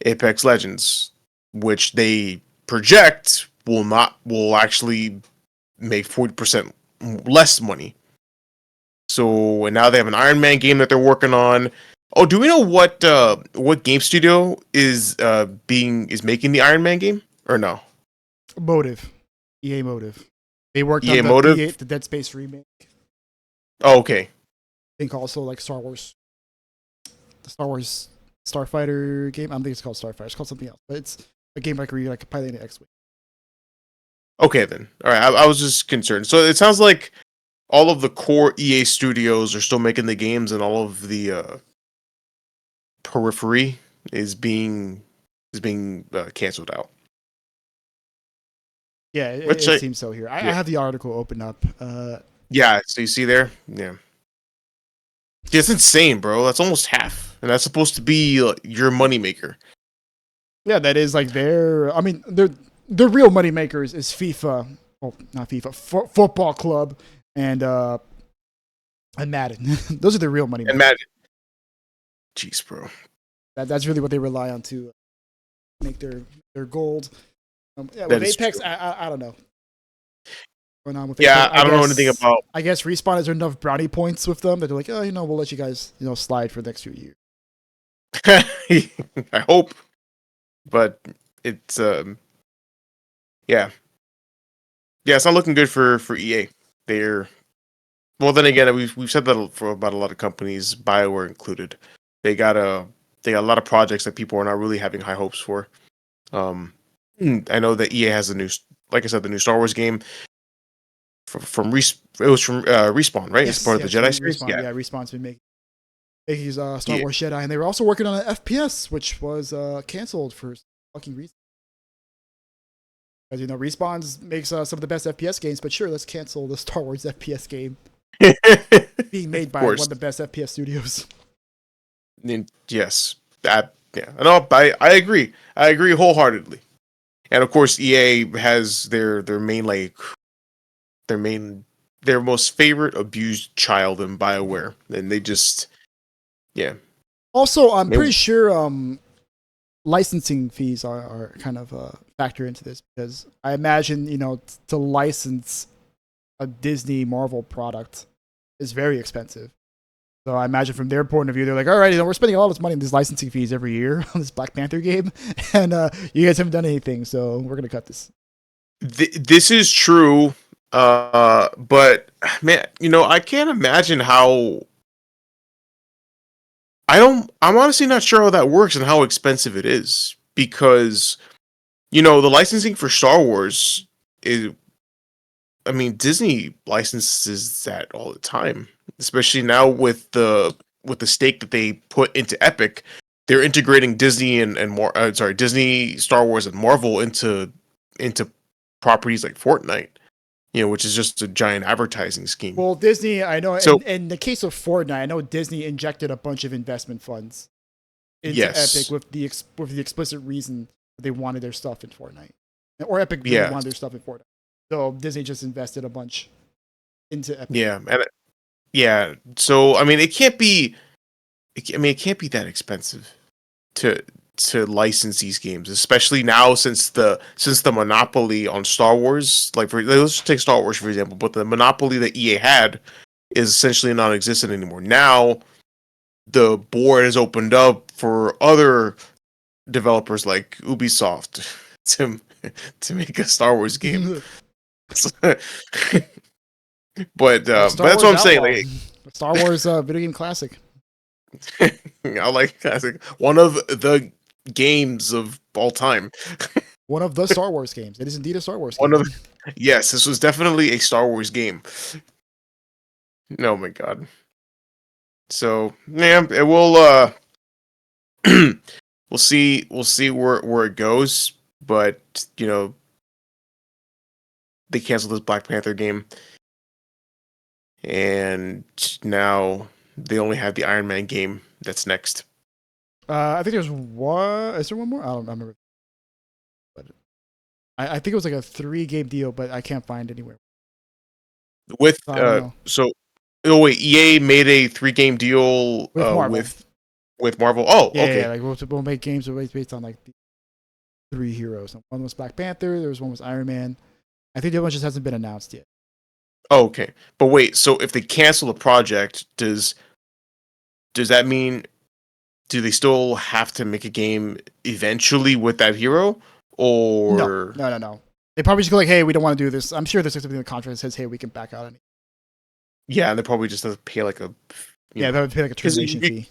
Apex Legends, which they project will actually make 40% less money. So, and now they have an Iron Man game that they're working on. Oh, do we know what game studio is making the Iron Man game or no? Motive. EA Motive. They worked EA on Motive? the Dead Space remake. Oh, okay. I think also like Star Wars. The Star Wars Starfighter game. I don't think it's called Starfighter. It's called something else. But it's a game like where you're like piloting an X-Wing. Okay, then. All right. I was just concerned. So it sounds like all of the core EA studios are still making the games, and all of the periphery is being canceled out. Yeah, it seems so here. I have the article open up. Yeah, so you see there? Yeah. It's insane, bro. That's almost half. And that's supposed to be your moneymaker. Yeah, that is like their real moneymakers is FIFA. Well, not FIFA. Football Club and Madden. Those are the real moneymakers. And Madden. Jeez, bro. That's really what they rely on to make their gold. With Apex, I don't know. Going on with Apex, I don't know anything about. I guess Respawn has enough brownie points with them that they're like, we'll let you guys, slide for the next few years. I hope, but it's it's not looking good for EA. Well, then again, we've said that for about a lot of companies, BioWare included. They got a lot of projects that people are not really having high hopes for. I know that EA has the new Star Wars game from Respawn, right? Yes, it's part of the Jedi series. Respawn, yeah, Respawn's been making Star Wars Jedi, and they were also working on an FPS, which was canceled for fucking reasons. As you know, Respawn makes some of the best FPS games, but sure, let's cancel the Star Wars FPS game being made by one of the best FPS studios. Yes, no, I agree. I agree wholeheartedly. And of course, EA has their most favorite abused child in BioWare, and they just Also, I'm pretty sure licensing fees are kind of a factor into this, because I imagine to license a Disney Marvel product is very expensive. So I imagine from their point of view, they're like, all right, we're spending all this money on these licensing fees every year on this Black Panther game, and you guys haven't done anything, so we're going to cut this. This is true, but man, I can't imagine how. I'm honestly not sure how that works and how expensive it is because, the licensing for Star Wars is. I mean, Disney licenses that all the time, especially now with the stake that they put into Epic. They're integrating Disney and more. Disney, Star Wars, and Marvel into properties like Fortnite. Which is just a giant advertising scheme. Well, Disney, I know. So, in the case of Fortnite, I know Disney injected a bunch of investment funds into Epic with the explicit reason that they wanted their stuff in Fortnite, or Epic really wanted their stuff in Fortnite. So Disney just invested a bunch into Epic. Yeah, So I mean, it can't be. It can't be that expensive to license these games, especially now since the monopoly on Star Wars. Like, let's just take Star Wars for example, but the monopoly that EA had is essentially non-existent anymore. Now, the board has opened up for other developers like Ubisoft to make a Star Wars game. But that's what I'm saying. Like, Star Wars video game classic. I like classic. One of the games of all time. One of the Star Wars games. It is indeed a Star Wars game. Yes, this was definitely a Star Wars game. Oh my god. So, yeah, it will we'll see where it goes, but they canceled this Black Panther game. And now they only have the Iron Man game that's next. I think there's one. Is there one more? I don't remember. But I think it was like a 3-game deal, but I can't find anywhere. With EA made a 3-game deal with Marvel. Oh, yeah, okay. Yeah, like we'll make games based on like the 3 heroes. One was Black Panther. There was one was Iron Man. I think the other one just hasn't been announced yet. Oh, okay, but wait. So if they cancel the project, does that mean? Do they still have to make a game eventually with that hero? Or no. They probably just go like, "Hey, we don't want to do this." I'm sure there's something in the contract that says, "Hey, we can back out." Yeah, and they probably just have to pay like a. They would pay like a termination fee.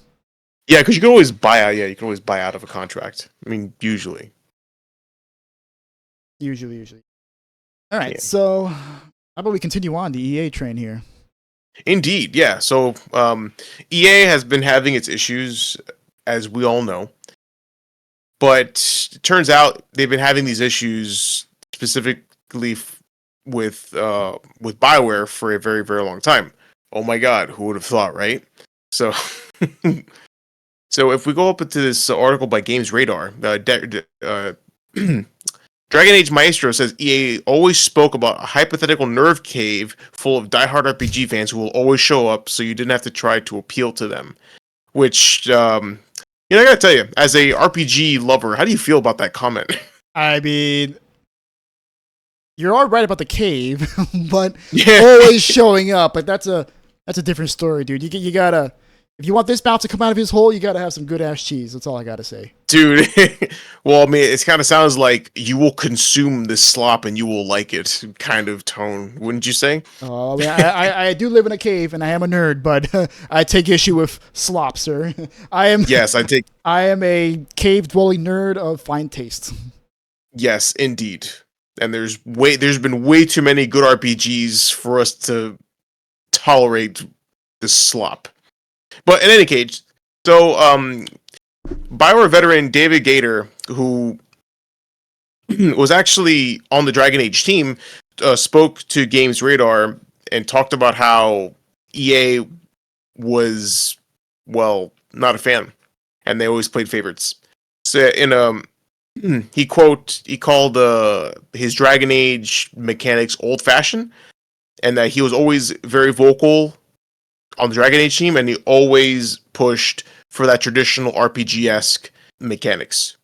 Yeah, because you can always buy out. Yeah, you can always buy out of a contract. I mean, usually. All right, so how about we continue on the EA train here? Indeed, yeah. So EA has been having its issues, as we all know. But it turns out they've been having these issues specifically with BioWare for a very, very long time. Oh my god, who would have thought, right? So so if we go up into this article by Games Radar, Dragon Age Maestro says EA always spoke about a hypothetical nerve cave full of diehard RPG fans who will always show up, so you didn't have to try to appeal to them. Which, I gotta tell you, as a RPG lover, how do you feel about that comment? I mean, you're all right about the cave, but always showing up. But that's a different story, dude. You gotta. If you want this bounce to come out of his hole, you gotta have some good ass cheese. That's all I gotta say, dude. Well, I mean, it kind of sounds like you will consume this slop and you will like it, kind of tone, wouldn't you say? Oh, I do live in a cave and I am a nerd, but I take issue with slop, sir. I am a cave dwelling nerd of fine taste. Yes, indeed. And there's been way too many good RPGs for us to tolerate this slop. But in any case, so BioWare veteran David Gator, who was actually on the Dragon Age team, spoke to Games Radar and talked about how EA was, well, not a fan, and they always played favorites. So he called his Dragon Age mechanics old-fashioned, and that he was always very vocal on the Dragon Age team, and he always pushed for that traditional RPG-esque mechanics,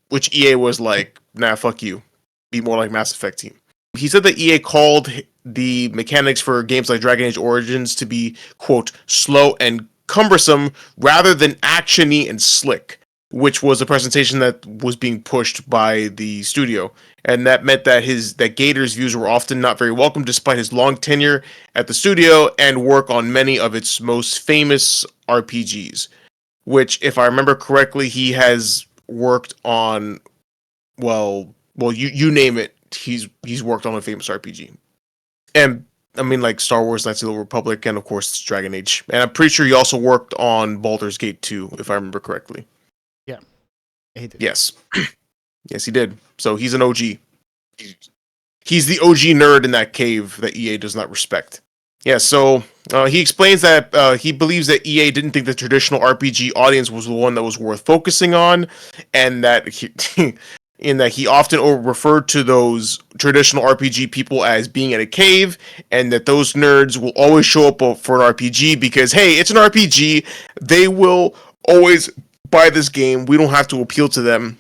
which EA was like, nah, fuck you. Be more like Mass Effect team. He said that EA called the mechanics for games like Dragon Age Origins to be, quote, slow and cumbersome rather than actiony and slick, which was a presentation that was being pushed by the studio. And that meant that Gator's views were often not very welcome despite his long tenure at the studio and work on many of its most famous RPGs, which, if I remember correctly, he has worked on, you name it, he's worked on a famous RPG. And I mean, like Star Wars Knights of the Old Republic, and of course Dragon Age. And I'm pretty sure he also worked on Baldur's Gate 2, if I remember correctly. Yeah, he did. Yes. Yes, he did. So he's an OG. He's the OG nerd in that cave that EA does not respect. Yeah, so he explains that he believes that EA didn't think the traditional RPG audience was the one that was worth focusing on, and that he often referred to those traditional RPG people as being in a cave, and that those nerds will always show up for an RPG because, hey, it's an RPG. They will always buy this game. We don't have to appeal to them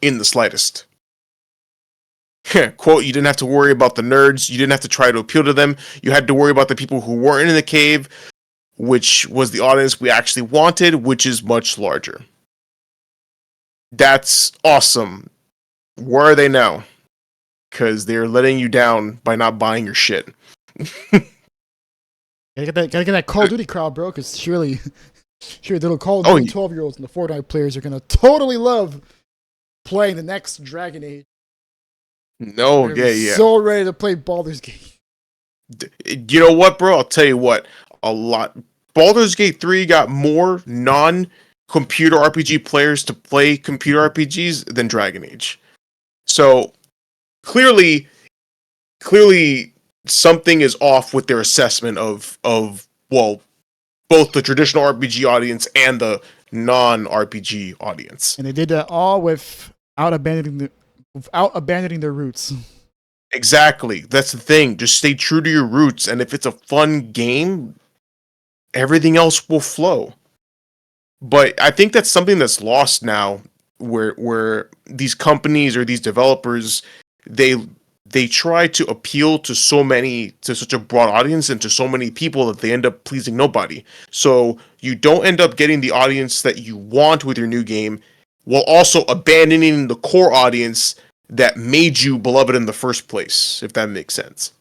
in the slightest. Quote, you didn't have to worry about the nerds. You didn't have to try to appeal to them. You had to worry about the people who weren't in the cave, which was the audience we actually wanted, which is much larger. That's awesome. Where are they now? Because they're letting you down by not buying your shit. Gotta get that Call of Duty crowd, bro, because surely the little Call of Duty 12-year-olds and the Fortnite players are gonna totally love playing the next Dragon Age. No, yeah. So ready to play Baldur's Gate. You know what, bro? I'll tell you what. Baldur's Gate 3 got more non-computer RPG players to play computer RPGs than Dragon Age. So, clearly something is off with their assessment of both the traditional RPG audience and the non-RPG audience. And they did that all without abandoning their roots. Exactly. That's the thing. Just stay true to your roots, and if it's a fun game, everything else will flow. But I think that's something that's lost now, where these companies or these developers, they try to appeal to such a broad audience and to so many people that they end up pleasing nobody. So you don't end up getting the audience that you want with your new game, while also abandoning the core audience that made you beloved in the first place, if that makes sense.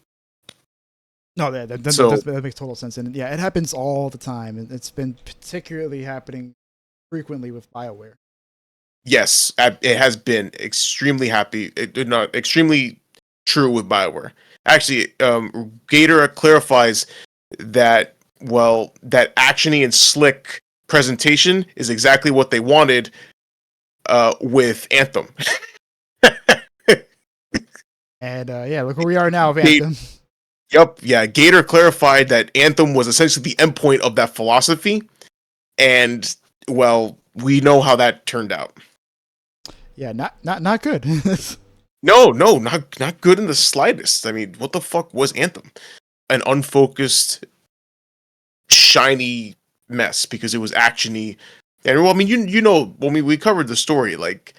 No, that makes total sense. And yeah, it happens all the time. And it's been particularly happening frequently with BioWare. Yes, it has been extremely extremely true with BioWare. Actually, Gator clarifies that, that actiony and slick presentation is exactly what they wanted with Anthem. And look where we are now with Anthem. Yep, yeah. Gator clarified that Anthem was essentially the endpoint of that philosophy, and we know how that turned out. Yeah, not good. No, not good in the slightest. I mean, what the fuck was Anthem? An unfocused, shiny mess because it was actiony. And I mean, you know, when we covered the story, like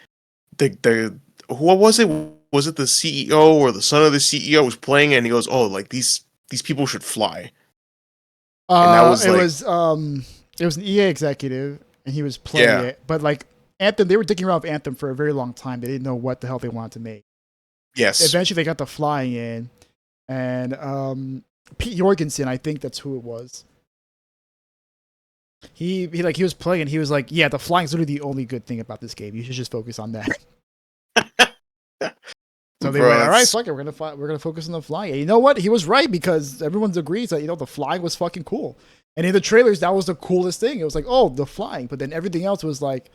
what was it? Was it the CEO or the son of the CEO was playing, and he goes, "Oh, like these people should fly." And that was it was an EA executive, and he was playing it. But like Anthem, they were dicking around with Anthem for a very long time. They didn't know what the hell they wanted to make. Yes. Eventually, they got the flying in, and Pete Jorgensen, I think that's who it was. He was playing, and he was like, "Yeah, the flying is literally the only good thing about this game. You should just focus on that." So they went, all right, fuck it, we're gonna focus on the flying. And you know what? He was right, because everyone agrees that the flying was fucking cool. And in the trailers, that was the coolest thing. It was like, oh, the flying, but then everything else was like,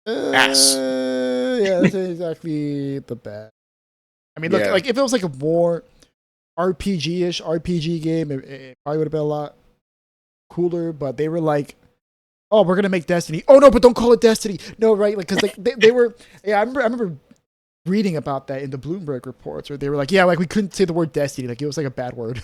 ass. Yeah, that's exactly the bad. I mean, look, like if it was like a more RPG-ish RPG game, it probably would have been a lot cooler. But they were like, oh, we're gonna make Destiny. Oh no, but don't call it Destiny. No, right? Like, because they were. Yeah, I remember reading about that in the Bloomberg reports, where they were like, yeah, like we couldn't say the word Destiny, like it was like a bad word.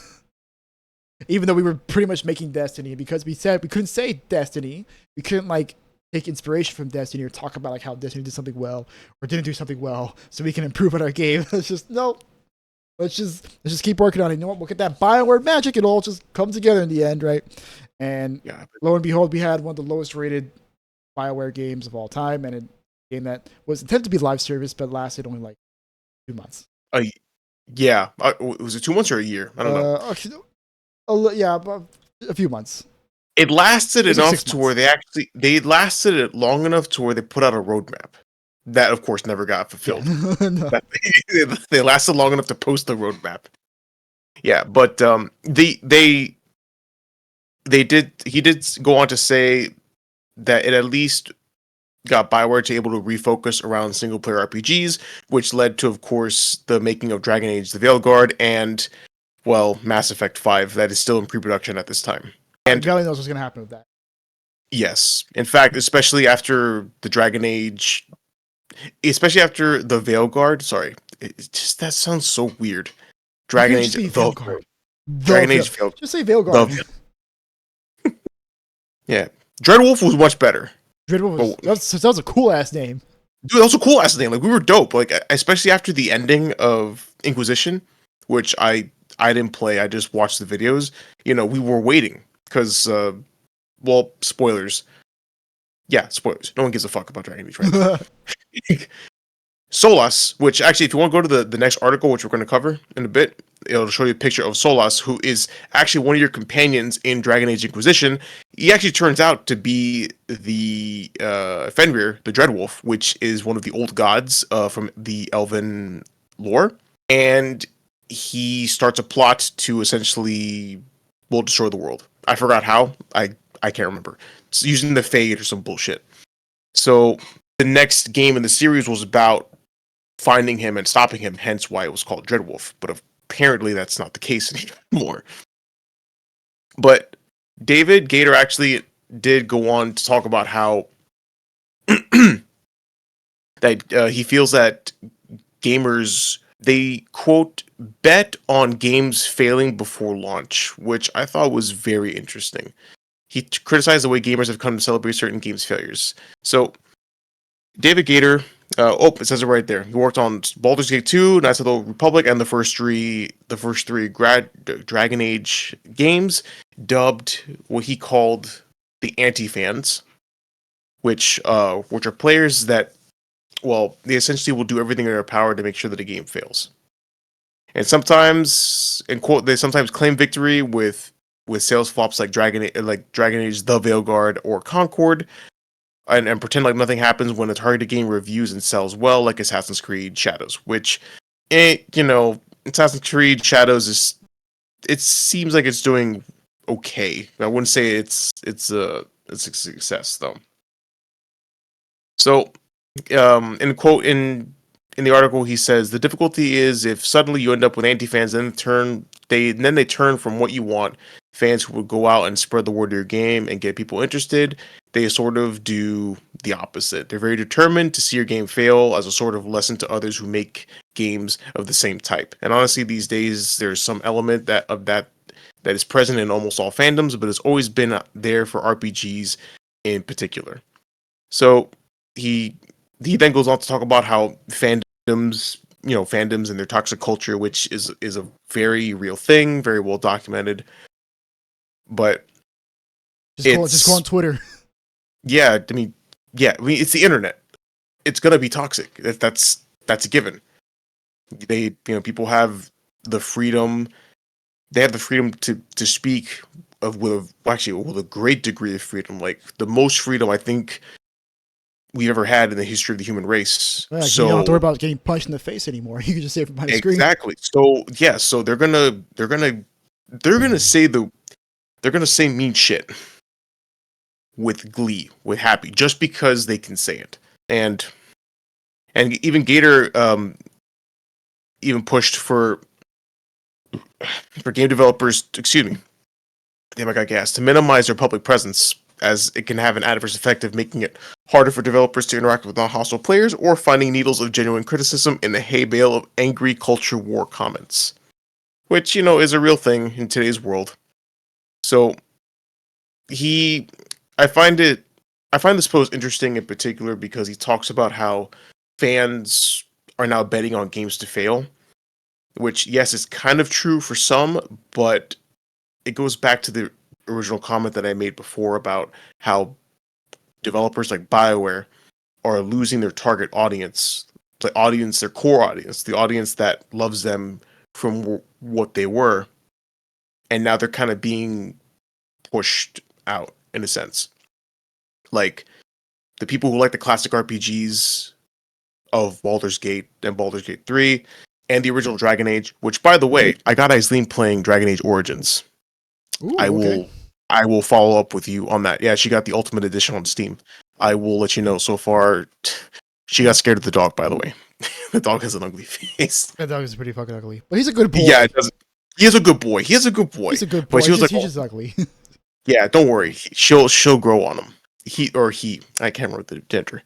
Even though we were pretty much making Destiny, because we said we couldn't say Destiny, we couldn't like take inspiration from Destiny or talk about like how Destiny did something well or didn't do something well, so we can improve on our game. It's just let's just keep working on it. You know what? We'll get that BioWare magic. It all just come together in the end, right? And lo and behold, we had one of the lowest rated BioWare games of all time, and a game that was intended to be live service, but lasted only like 2 months. Yeah. Was it 2 months or a year? I don't know. Yeah, about a few months. It lasted enough like to where they lasted it long enough to where they put out a roadmap. That, of course, never got fulfilled. Yeah. No. They lasted long enough to post the roadmap. Yeah, but he did go on to say that it at least got BioWare to able to refocus around single player RPGs, which led to, of course, the making of Dragon Age: The Veilguard and, well, Mass Effect 5 that is still in pre-production at this time. And Valley knows what's going to happen with that. Yes. In fact, especially after the Dragon Age, especially after the Veilguard, sorry, that sounds so weird. Dragon Age Veilguard. Dragon Age Veilguard. Just say Veilguard. Yeah. Dreadwolf was much better. Dreadwolf that was a cool ass name. Dude, that was a cool ass name. Like, we were dope. Like, especially after the ending of Inquisition, which I didn't play. I just watched the videos. You know, we were waiting because, well, spoilers. Yeah, spoilers. No one gives a fuck about Dragon Age right now. Solas, which actually, if you want to go to the next article, which we're going to cover in a bit, it'll show you a picture of Solas, who is actually one of your companions in Dragon Age Inquisition. He actually turns out to be the Fenrir, the Dreadwolf, which is one of the old gods from the Elven lore. And he starts a plot to essentially, well, destroy the world. I forgot how. I can't remember. It's using the Fade or some bullshit. So the next game in the series was about finding him and stopping him, hence why it was called Dreadwolf. But apparently that's not the case anymore. But David Gator actually did go on to talk about how that he feels that gamers, they, quote, bet on games failing before launch, which I thought was very interesting. He criticized the way gamers have come to celebrate certain games' failures. So, David Gator, it says it right there. He worked on Baldur's Gate 2, Knights of the Old Republic, and the first three Dragon Age games, dubbed what he called the anti-fans, which are players that, well, they essentially will do everything in their power to make sure that a game fails. And sometimes, in quote, they sometimes claim victory with sales flops like Dragon Age: The Veilguard or Concord, and pretend like nothing happens when a targeted game reviews and sells well, like Assassin's Creed Shadows. Which, Assassin's Creed Shadows it seems like it's doing okay. I wouldn't say it's a success though. So, in quote in the article, he says the difficulty is if suddenly you end up with anti-fans, then they turn from what you want, fans who would go out and spread the word of your game and get people interested. They sort of do the opposite. They're very determined to see your game fail as a sort of lesson to others who make games of the same type. And honestly, these days there's some element that is present in almost all fandoms, but it's always been there for RPGs in particular. So he then goes on to talk about how fandoms and their toxic culture, which is a very real thing, very well documented. But just go on Twitter. Yeah, I mean, it's the internet. It's gonna be toxic. That's a given. People have the freedom. They have the freedom to speak with a great degree of freedom, like the most freedom I think we've ever had in the history of the human race. Yeah, so you don't have to worry about getting punched in the face anymore. You can just say it from behind the screen. Exactly. So yeah, so they're gonna say mean shit with glee, with happy, just because they can say it. And even Gator even pushed for game developers, damn, I got gas, to minimize their public presence, as it can have an adverse effect of making it harder for developers to interact with non-hostile players or finding needles of genuine criticism in the hay bale of angry culture war comments, which, is a real thing in today's world. So I find this post interesting in particular because he talks about how fans are now betting on games to fail, which, yes, is kind of true for some, but it goes back to the original comment that I made before about how developers like BioWare are losing their target audience, their core audience, the audience that loves them from what they were, and now they're kind of being pushed out in a sense. Like the people who like the classic RPGs of Baldur's Gate and Baldur's Gate 3 and the original Dragon Age, which by the way, I got Aislinn playing Dragon Age Origins. Ooh, I will follow up with you on that. Yeah, she got the Ultimate Edition on Steam. I will let you know. So far, she got scared of the dog, by the way. The dog has an ugly face. That dog is pretty fucking ugly. But he's a good boy. Yeah, it does. He is a good boy. He's a good boy. He's a good boy. But she was he's like, just ugly. yeah, don't worry. She'll grow on him. He. I can't remember the gender.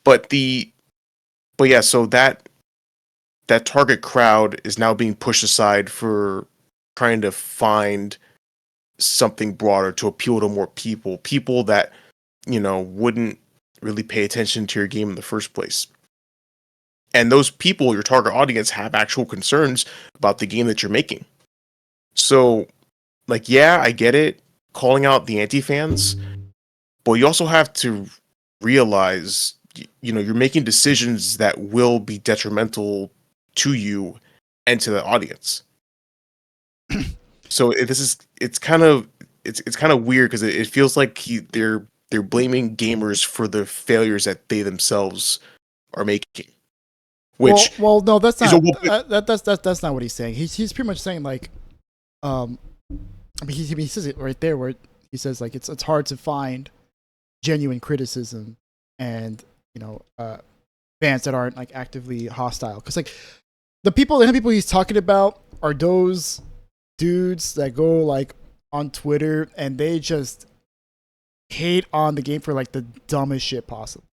But yeah, so that target crowd is now being pushed aside for trying to find something broader to appeal to more people that, wouldn't really pay attention to your game in the first place. And those people, your target audience, have actual concerns about the game that you're making. So, yeah, I get it, calling out the anti-fans, but you also have to realize, you're making decisions that will be detrimental to you and to the audience. So it's kind of weird because it feels like they're blaming gamers for the failures that they themselves are making. Which well, no, that's not that's not what he's saying. He's pretty much saying like, he says it right there where he says like it's hard to find genuine criticism and fans that aren't like actively hostile, because like the people he's talking about are those dudes that go like on Twitter and they just hate on the game for like the dumbest shit possible.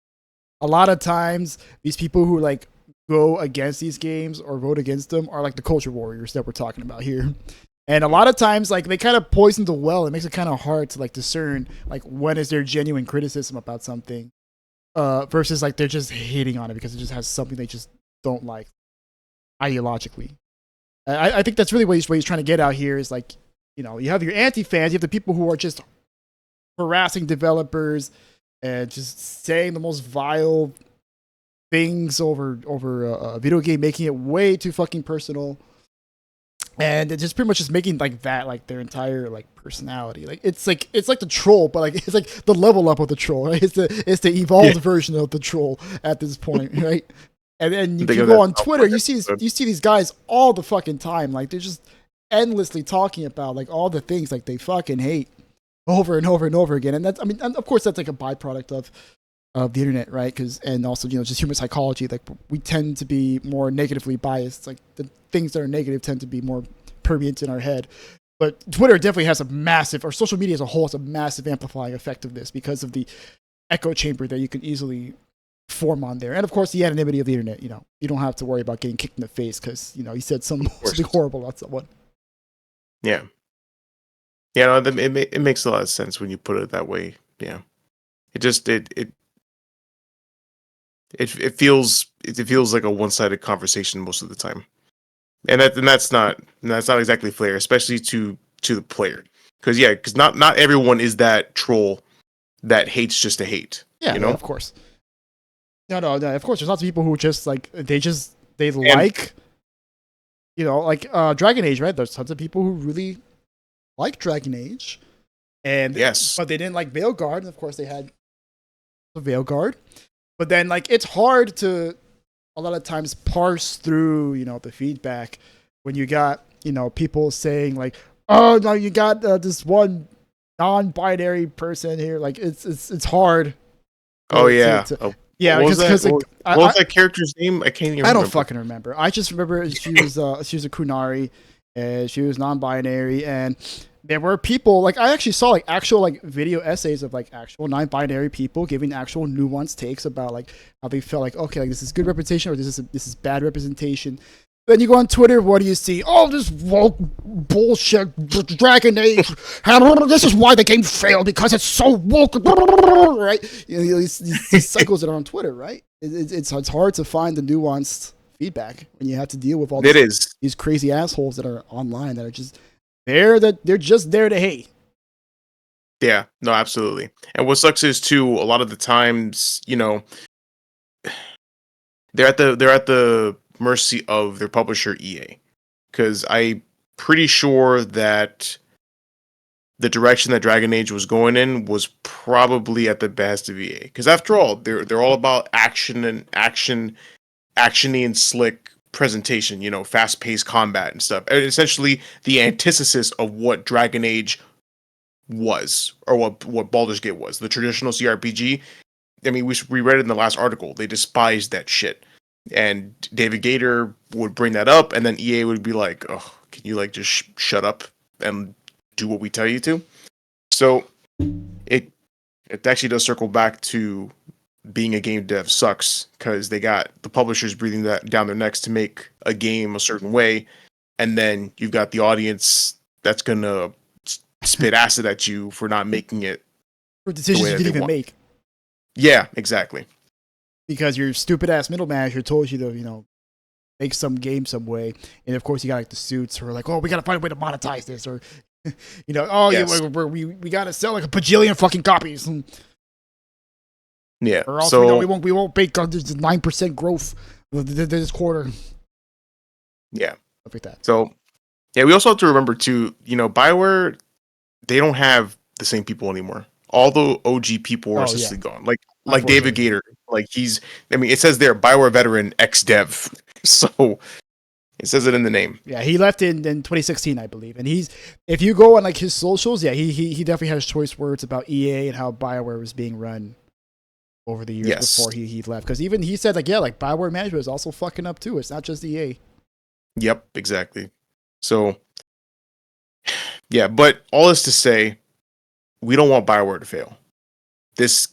A lot of times these people who like go against these games or vote against them are like the culture warriors that we're talking about here. And a lot of times like they kind of poison the well. It makes it kind of hard to like discern like when is there genuine criticism about something versus like they're just hating on it because it just has something they just don't like ideologically. I think that's really what he's trying to get out here is like, you have your anti-fans, you have the people who are just harassing developers and just saying the most vile things over a video game, making it way too fucking personal. And it's just pretty much just making like that like their entire like personality. Like it's like the troll, but like it's like the level up of the troll, right? It's the evolved version of the troll at this point, right? And then you go on Twitter, you see these guys all the fucking time. Like they're just endlessly talking about like all the things like they fucking hate over and over and over again. And that's, I mean, and of course that's like a byproduct of the internet, right? And also, just human psychology. Like we tend to be more negatively biased. Like the things that are negative tend to be more permeant in our head. But Twitter definitely has a massive, or social media as a whole has a massive amplifying effect of this because of the echo chamber that you can easily form on there. And of course the anonymity of the internet. You don't have to worry about getting kicked in the face because you said something horrible about someone. Yeah, no, it makes a lot of sense when you put it that way. Yeah, it feels like a one-sided conversation most of the time, and that's not exactly fair, especially to the player, because not everyone is that troll that hates just to hate. Yeah, of course. No, of course. There's lots of people who just like like Dragon Age, right? There's tons of people who really like Dragon Age, and yes, but they didn't like Veilguard, and of course they had the Veilguard. But then like it's hard to a lot of times parse through the feedback when you got people saying like, oh no, you got this one non-binary person here. Like it's hard. Oh yeah. Yeah, because what was that character's name? I can't even. I don't fucking remember. I just remember she was a Kunari, and she was non-binary, and there were people like I actually saw like actual like video essays of like actual non-binary people giving actual nuanced takes about like how they felt like, okay, like this is good representation or this is bad representation. Then you go on Twitter, what do you see? Oh, this woke bullshit, Dragon Age. This is why the game failed, because it's so woke, right? These cycles that are on Twitter, right? It's hard to find the nuanced feedback when you have to deal with all these crazy assholes that are online that are just they're just there to hate. Yeah, no, absolutely. And what sucks is too, a lot of the times, they're at the mercy of their publisher EA, because I'm pretty sure that the direction that Dragon Age was going in was probably at the best of EA. Because after all, they're all about action and actiony and slick presentation. Fast paced combat and stuff. And essentially, the antithesis of what Dragon Age was, or what Baldur's Gate was, the traditional CRPG. I mean, we read it in the last article. They despised that shit. And David Gator would bring that up, and then EA would be like, "Oh, can you like just shut up and do what we tell you to?" So it actually does circle back to being a game dev sucks, because they got the publishers breathing that down their necks to make a game a certain way, and then you've got the audience that's gonna spit acid at you for not making it For decisions you didn't even make. Yeah, exactly. Because your stupid ass middle manager told you to, make some game some way, and of course you got like the suits who are like, oh, we gotta find a way to monetize this, or Yes. yeah, we gotta sell like a bajillion fucking copies, Yeah. or else So we won't bake 9% growth this quarter. Yeah. Stuff like that. So yeah, we also have to remember too, BioWare, they don't have the same people anymore. All the OG people are essentially gone. Like David Gator. Like it says there, BioWare veteran ex-dev. So it says it in the name. Yeah, he left in 2016, I believe. And if you go on like his socials, yeah, he definitely has choice words about EA and how BioWare was being run over the years before he left. Because even he said like BioWare management is also fucking up too. It's not just EA. Yep, exactly. So yeah, but all this to say, we don't want BioWare to fail. This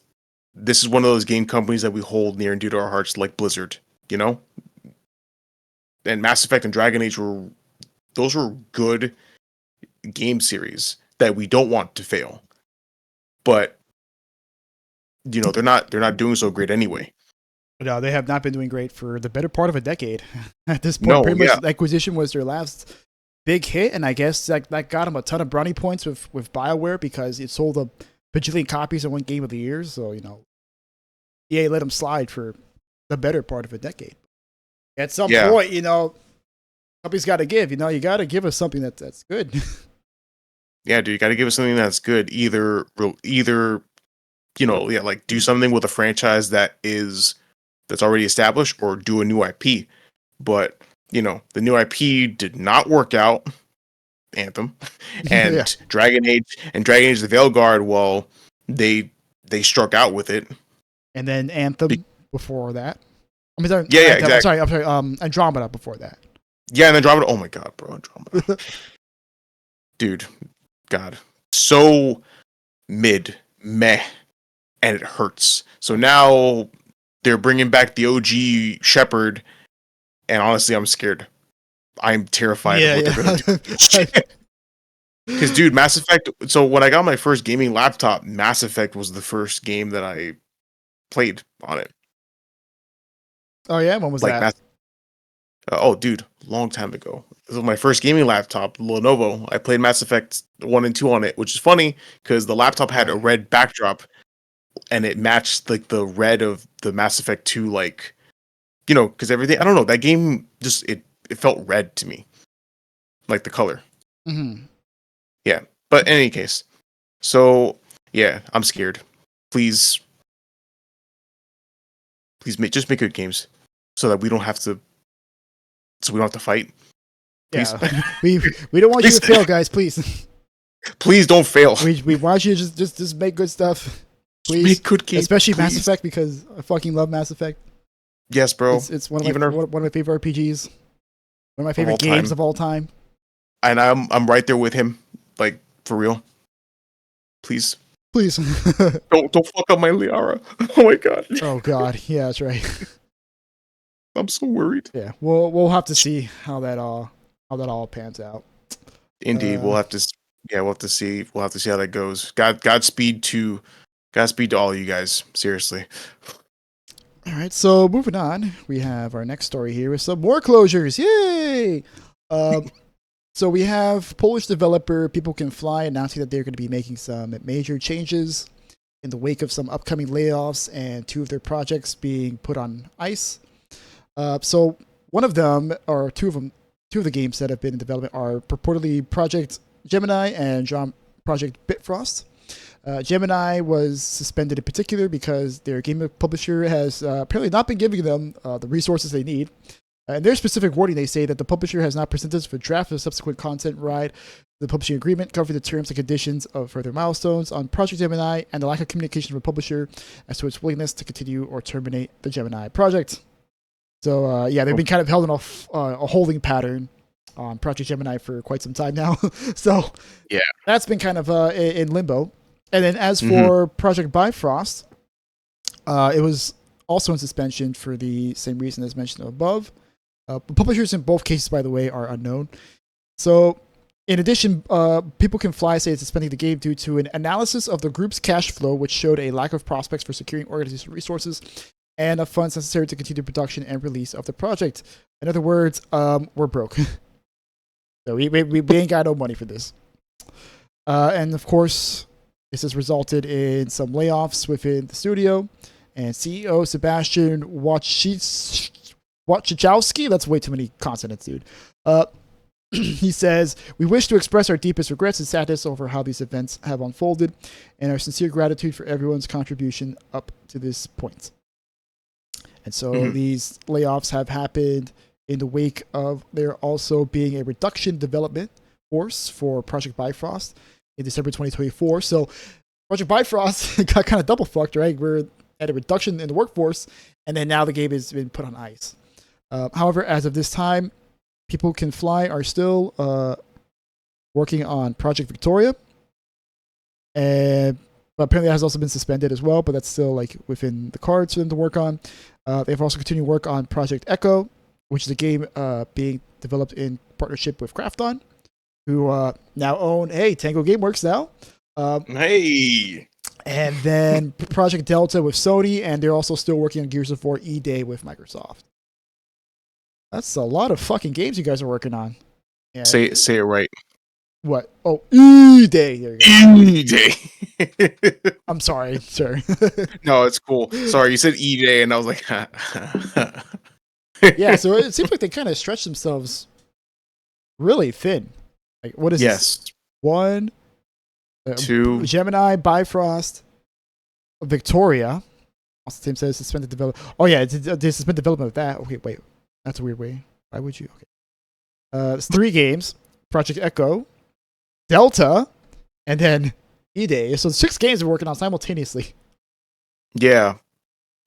is one of those game companies that we hold near and dear to our hearts, like Blizzard, And Mass Effect and Dragon Age were good game series that we don't want to fail. But they're not doing so great anyway. No, they have not been doing great for the better part of a decade. At this point, pretty much Acquisition was their last big hit, and I guess that got them a ton of brownie points with BioWare because it sold a bajillion copies in one game of the year. So EA let them slide for the better part of a decade. At some point, company's got to give. You got to give us something that's good. Yeah, dude, you got to give us something that's good. Either like do something with a franchise that's already established, or do a new IP. But the new IP did not work out. Anthem and Dragon Age the Veilguard. Well, they struck out with it. And then Anthem before that. I mean, exactly. I'm sorry. Andromeda before that. Yeah, and Andromeda. Oh my god, bro, Andromeda. Dude, God, so meh, and it hurts. So now they're bringing back the OG Shepherd, and honestly, I'm scared. I'm terrified of what they're gonna do. Because, dude, Mass Effect. So when I got my first gaming laptop, Mass Effect was the first game that I played on it. Oh yeah, when was that? Dude, long time ago. This was my first gaming laptop, Lenovo. I played Mass Effect 1 and 2 on it, which is funny because the laptop had a red backdrop, and it matched like the red of the Mass Effect 2, because everything. I don't know. That game just it felt red to me, like the color. Mm-hmm. Yeah, but in any case, so yeah, I'm scared. Please just make good games so that we don't have to. So we don't have to fight. Please. Yeah, we don't want you to fail, guys. Please, please don't fail. We want you to just make good stuff. Please, make good games, especially Mass Effect, because I fucking love Mass Effect. Yes, bro. It's one of my favorite RPGs. One of my favorite games of all time. And I'm right there with him, like for real. Please. don't fuck up my Liara. Oh my god. Oh god. Yeah, that's right. I'm so worried. Yeah, we'll have to see how that all pans out. Indeed, we'll have to see. We'll have to see how that goes. Godspeed to all you guys. Seriously. All right, so moving on, we have our next story here with some more closures. Yay! So we have Polish developer People Can Fly announcing that they're going to be making some major changes in the wake of some upcoming layoffs and 2 of their projects being put on ice. So one of them, or 2 of them, 2 of the games that have been in development are purportedly Project Gemini and Project Bitfrost. Gemini was suspended in particular because their game publisher has apparently not been giving them the resources they need. In their specific wording, they say that the publisher has not presented for draft of subsequent content right. The publishing agreement covering the terms and conditions of further milestones on Project Gemini and the lack of communication from the publisher as to its willingness to continue or terminate the Gemini project. So, they've been kind of held in a holding pattern on Project Gemini for quite some time now. So, yeah, that's been kind of in limbo. And then as for Project Bifrost, it was also in suspension for the same reason as mentioned above. Publishers in both cases, by the way, are unknown. So, in addition, People Can Fly say it's suspending the game due to an analysis of the group's cash flow, which showed a lack of prospects for securing organizational resources and of funds necessary to continue production and release of the project. In other words, we're broke. So we ain't got no money for this. And of course, this has resulted in some layoffs within the studio. And CEO Sebastian Wachowski, that's way too many consonants, dude. He says, "We wish to express our deepest regrets and sadness over how these events have unfolded and our sincere gratitude for everyone's contribution up to this point." And so these layoffs have happened in the wake of there also being a reduction in development force for Project Bifrost in December 2024. So Project Bifrost got kind of double fucked, right? We're at a reduction in the workforce, and then now the game has been put on ice. However, as of this time, People Can Fly are still working on Project Victoria, but apparently it has also been suspended as well, but that's still like within the cards for them to work on. They've also continued work on Project Echo, which is a game being developed in partnership with Krafton, who now own, Tango Gameworks now. And then Project Delta with Sony, and they're also still working on Gears of War E-Day with Microsoft. That's a lot of fucking games you guys are working on. Yeah. Say it right. What? Oh, E-Day. There you go. E-Day. I'm sorry, sir. No, it's cool. Sorry, you said E-Day, and I was like, yeah, so it seems like they kind of stretched themselves really thin. Like, what is this? 1, 2, Gemini, Bifrost, Victoria. Also, Tim says suspended development. Oh yeah, they suspended development of that. Okay, wait, that's a weird way. Why would you? Okay, it's 3 games: Project Echo, Delta, and then E-Day. So 6 games we're working on simultaneously. Yeah,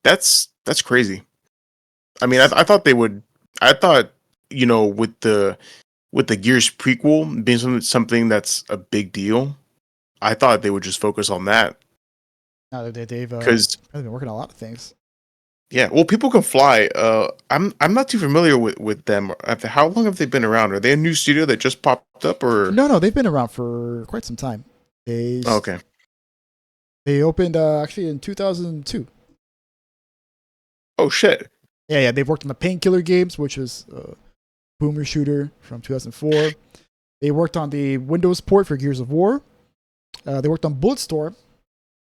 that's crazy. I mean, I thought they would. I thought, with the Gears prequel being something that's a big deal, I thought they would just focus on that. No, they've been working on a lot of things. Yeah, well, People Can Fly. I'm not too familiar with them. How long have they been around? Are they a new studio that just popped up, or no? They've been around for quite some time. Okay. They opened actually in 2002. Oh shit. Yeah. They've worked on the Painkiller games, which was Boomer Shooter from 2004. They worked on the Windows port for Gears of War. They worked on Bulletstorm,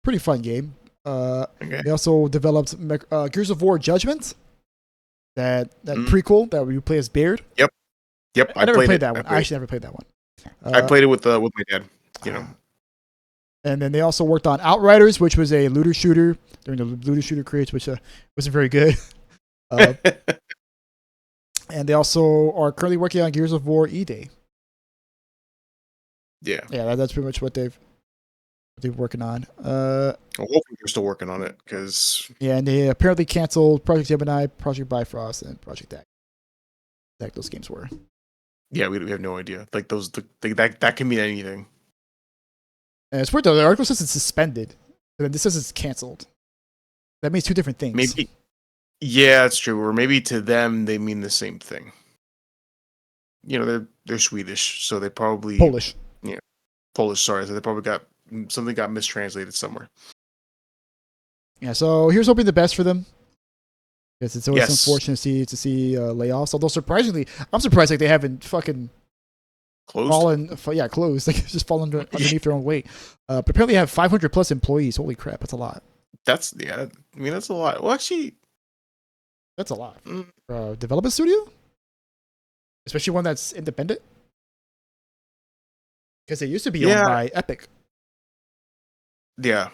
pretty fun game. Okay. They also developed Gears of War Judgment, that prequel that you play as Baird. Yep. I never played that one. I actually never played that one. I played it with my dad. And then they also worked on Outriders, which was a looter shooter during the looter shooter craze, which wasn't very good. And they also are currently working on Gears of War E-Day. Yeah. Yeah, that's pretty much what they've working on. Hopefully they're still working on it, because and they apparently canceled Project Gemini, Project Bifrost, and Project Deck. Those games were. Yeah, we have no idea. Like that can mean anything. And it's weird though. The article says it's suspended, and then this says it's canceled. That means 2 different things. Maybe. Yeah, that's true. Or maybe to them they mean the same thing. They're Swedish, so they probably Polish. Yeah, Polish. Sorry, so they probably got something got mistranslated somewhere. Yeah, so here's hoping the best for them. Because it's always unfortunate to see layoffs. Although surprisingly, I'm surprised like they haven't fucking Closed. Closed. Like just fall underneath their own weight. But apparently, they have 500 plus employees. Holy crap, that's a lot. That's I mean, that's a lot. Well, actually, that's a lot. Development studio, especially one that's independent, because they used to be owned by Epic. Yeah.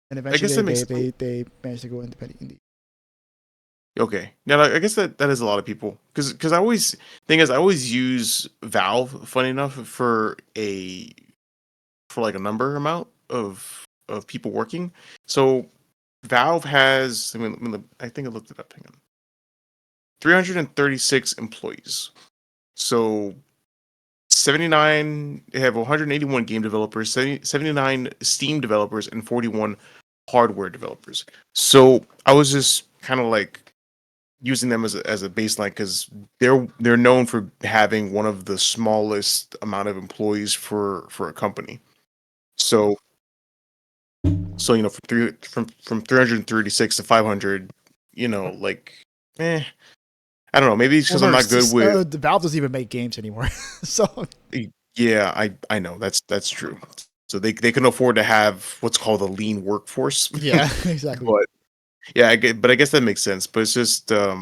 And eventually, they managed to go independent. Okay, now I guess that is a lot of people because I always use Valve. Funny enough, for like a number amount of people working. So Valve has. I think I looked it up. Hang on. 336 employees. So 79. They have 181 game developers, 79 Steam developers, and 41 hardware developers. So I was just kind of like using them as a baseline because they're known for having one of the smallest amount of employees for a company. So from 336 to 500, I don't know. Maybe it's because I'm not good with the Valve doesn't even make games anymore. So yeah, I know that's true. So they can afford to have what's called a lean workforce. Yeah, exactly. But yeah, I guess that makes sense. But it's just but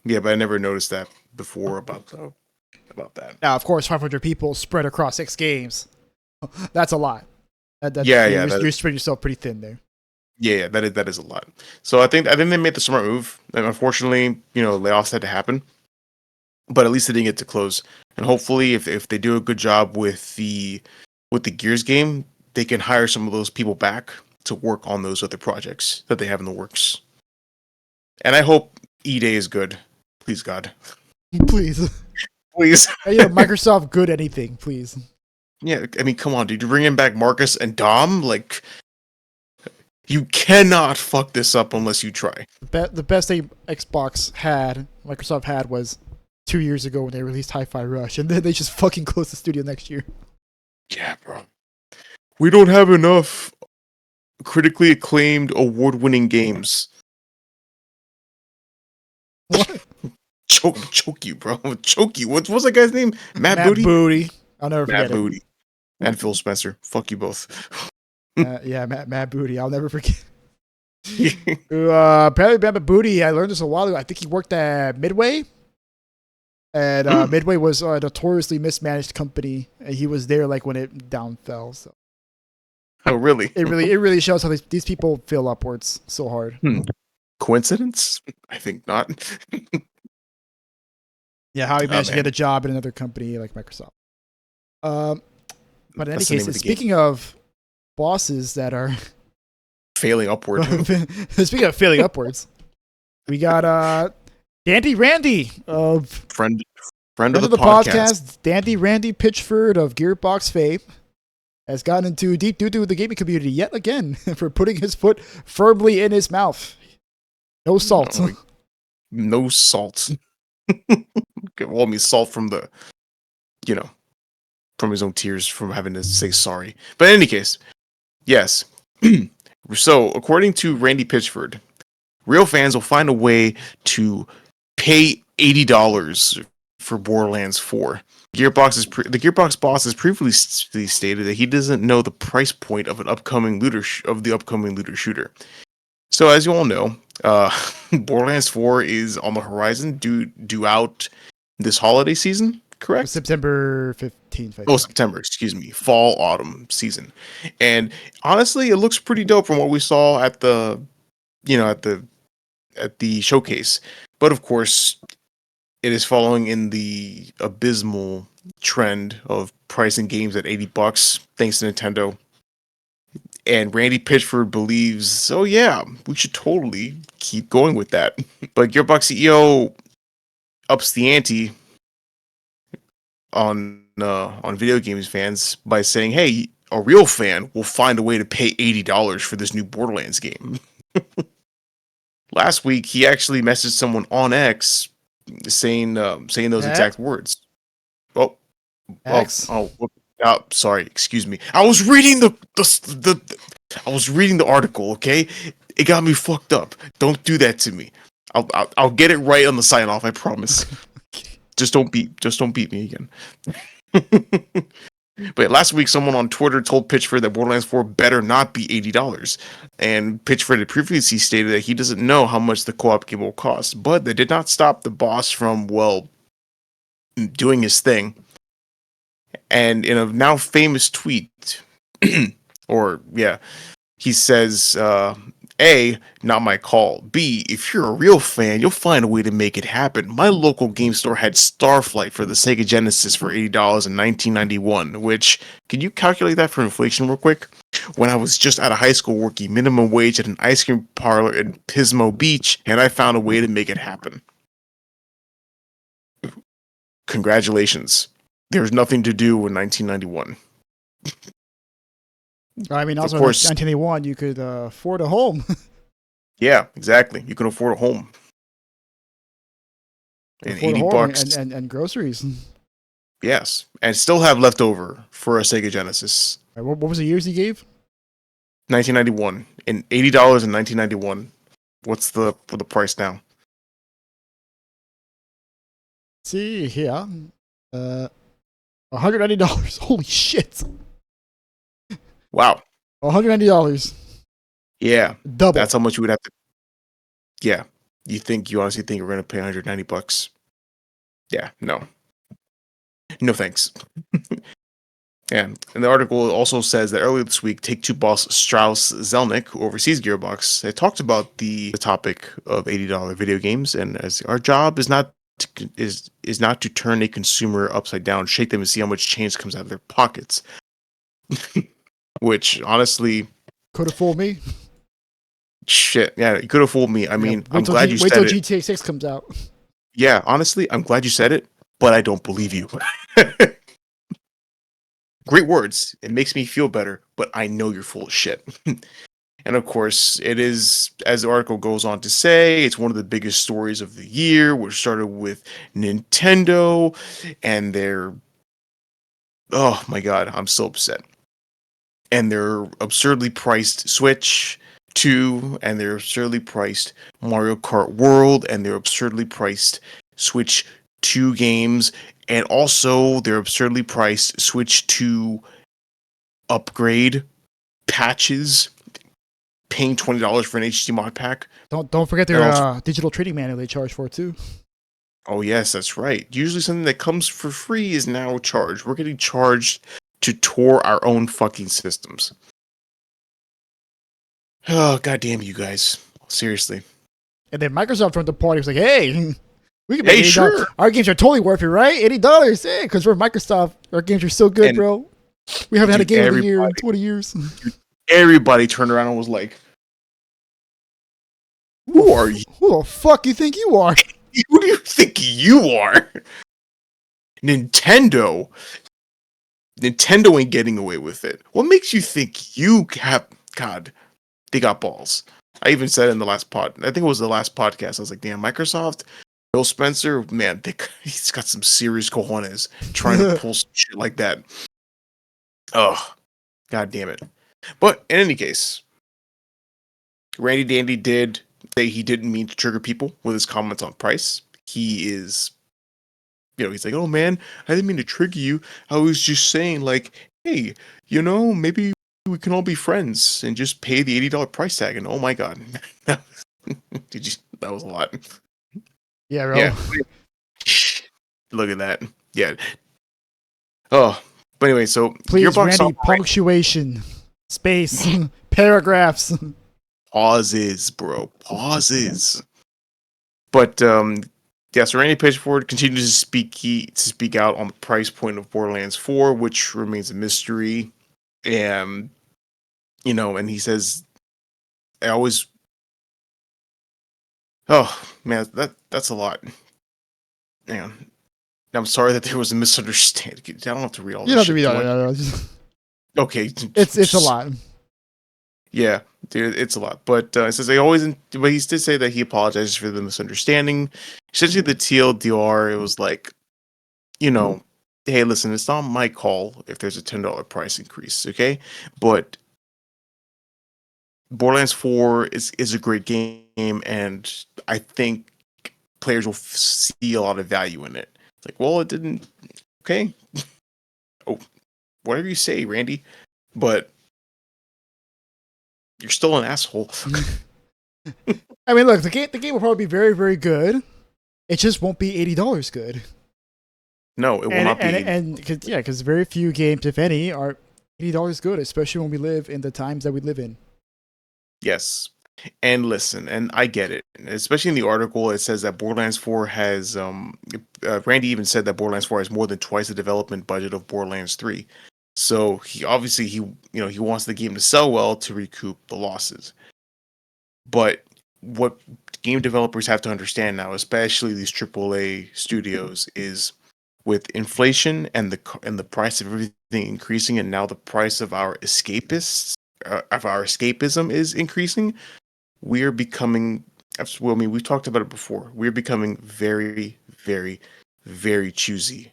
I never noticed that before about that. Now, of course, 500 people spread across 6 games. That's a lot. You're spreading yourself pretty thin there. Yeah, that is a lot. So I think they made the smart move, and unfortunately, layoffs had to happen. But at least they didn't get to close. And hopefully, if they do a good job with the Gears game, they can hire some of those people back to work on those other projects that they have in the works. And I hope E-Day is good. Please, God. Please. Microsoft good anything, please. Yeah, I mean, come on, dude. You're bringing back Marcus and Dom? Like, you cannot fuck this up unless you try. The best thing Microsoft had was 2 years ago when they released Hi-Fi Rush, and then they just fucking closed the studio next year. Yeah, bro. We don't have enough critically acclaimed, award-winning games. What? Choke you, bro. Choke you. What's that guy's name? Matt Booty. I'll never forget Matt Booty. And Phil Spencer. Fuck you both. Matt Booty. I'll never forget. Apparently, Matt Booty, I learned this a while ago. I think he worked at Midway. And Midway was a notoriously mismanaged company. And he was there like when it down fell. So. Oh, really? It really shows how these people feel upwards so hard. Coincidence? I think not. Yeah, how he managed to get a job in another company like Microsoft. But in any case, speaking of bosses that are failing upward. Speaking of failing upwards, we got Dandy Randy of friend of the podcast. Dandy Randy Pitchford of Gearbox fame has gotten into deep doo-doo with the gaming community yet again for putting his foot firmly in his mouth. No salt. No salt. Well, I mean, salt from the, from his own tears from having to say sorry. But in any case, yes. So, according to Randy Pitchford, real fans will find a way to pay $80 for Borderlands 4. The Gearbox boss has previously stated that he doesn't know the price point of the upcoming looter shooter. So, as you all know, Borderlands 4 is on the horizon, due out this holiday season, correct? September 15th. Oh, September, excuse me. Fall, autumn season. And honestly, it looks pretty dope from what we saw at the showcase. But of course, it is following in the abysmal trend of pricing games at $80, thanks to Nintendo. And Randy Pitchford believes, oh yeah, we should totally keep going with that. But Gearbox CEO ups the ante on video games fans by saying, hey, a real fan will find a way to pay $80 for this new Borderlands game. Last week, he actually messaged someone on X saying those exact words. Sorry, excuse me. I was reading the article. Okay, it got me fucked up. Don't do that to me. I'll get it right on the sign off. I promise. Just don't beat me again. But last week, someone on Twitter told Pitchford that Borderlands 4 better not be $80. And Pitchford had previously stated that he doesn't know how much the co-op game will cost. But they did not stop the boss from, well, doing his thing. And in a now famous tweet, he says, A, not my call. B, if you're a real fan, you'll find a way to make it happen. My local game store had Starflight for the Sega Genesis for $80 in 1991, which, can you calculate that for inflation real quick? When I was just out of high school working minimum wage at an ice cream parlor in Pismo Beach, and I found a way to make it happen. Congratulations. There's nothing to do in 1991. I mean, also in 1981, you could afford a home. Yeah, exactly. You can afford a home. And $80 and groceries. Yes, and still have leftover for a Sega Genesis. What was the years he gave? 1991 and $80 in 1991. What's the price now? See here, $190. Holy shit! Wow, $190. Yeah, double. That's how much you would have to. Yeah, you honestly think we're gonna pay $190? Yeah, no thanks. Yeah, and the article also says that earlier this week, Take-Two boss Strauss Zelnick, who oversees Gearbox, had talked about the topic of $80 video games, and as our job is not to turn a consumer upside down, shake them, and see how much change comes out of their pockets. Which honestly could have fooled me. Shit, yeah, you could have fooled me. I mean, I'm glad you said it. Wait till GTA 6 comes out. Yeah, honestly, I'm glad you said it, but I don't believe you. Great words. It makes me feel better, but I know you're full of shit. And of course, it is, as the article goes on to say, it's one of the biggest stories of the year, which started with Nintendo and their... Oh my god, I'm so upset. And their absurdly priced Switch 2, and their absurdly priced Mario Kart World, and their absurdly priced Switch 2 games, and also their absurdly priced Switch 2 upgrade patches, paying $20 for an HD mod pack. Don't forget their digital trading manual they charge for too. Oh yes, that's right. Usually something that comes for free is now charged. We're getting charged to tour our own fucking systems. Oh, goddamn you guys. Seriously. And then Microsoft from the party was like, hey, we can make $80. Sure. Our games are totally worth it, right? $80. Hey, because we're Microsoft. Our games are so good, bro. We haven't had a game of the year in 20 years. Everybody turned around and was like, who are you? Who the fuck you think you are? Who do you think you are? Nintendo ain't getting away with it. What makes you think you have... God, they got balls. I even said in the last I think it was the last podcast, I was like, damn, Microsoft, Phil Spencer, man, he's got some serious cojones trying to pull some shit like that. Oh, god damn it. But in any case, Randy Dandy did say he didn't mean to trigger people with his comments on price. He is, he's like, oh man, I didn't mean to trigger you. I was just saying, like, hey, maybe we can all be friends and just pay the $80 price tag. And oh my god, that was a lot. Yeah, bro. Yeah. Look at that. Yeah. Oh, but anyway, so please, Randy, punctuation, space, paragraphs, pauses, bro, pauses. But so Randy Pitchford continues to speak out on the price point of Borderlands 4, which remains a mystery. And and he says, oh man, that's a lot. Man, I'm sorry that there was a misunderstanding. I don't have to read all this. You don't have to read all that. Okay, it's a lot. Yeah, dude, it's a lot. But it says but he did say that he apologizes for the misunderstanding. Essentially, the TLDR, it was like, hey, listen, it's not my call if there's a $10 price increase, okay? But Borderlands 4 is a great game, and I think players will see a lot of value in it. It's like, well, it didn't. Okay, oh, whatever you say, Randy, but you're still an asshole. I mean, look, the game will probably be very, very good. It just won't be $80 good. No, it will not be. Because very few games, if any, are $80 good, especially when we live in the times that we live in. Yes. And listen, and I get it. Especially in the article, it says that Borderlands 4 has Randy even said that Borderlands 4 has more than twice the development budget of Borderlands 3. So he obviously he wants the game to sell well to recoup the losses. But what game developers have to understand now, especially these AAA studios, is with inflation and the price of everything increasing, and now the price of our escapism is increasing. We're becoming, well, I mean, we've talked about it before. We're becoming very, very, very choosy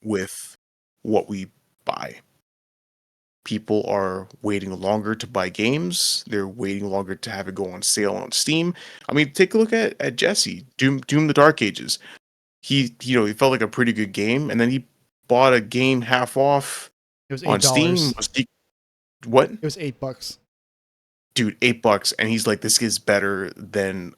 with what we buy. People are waiting longer to buy games. They're waiting longer to have it go on sale on Steam. I mean, take a look at Jesse, Doom the Dark Ages. He felt like a pretty good game, and then he bought a game half off It was on Steam. What? It was $8. Dude, $8, and he's like, this is better than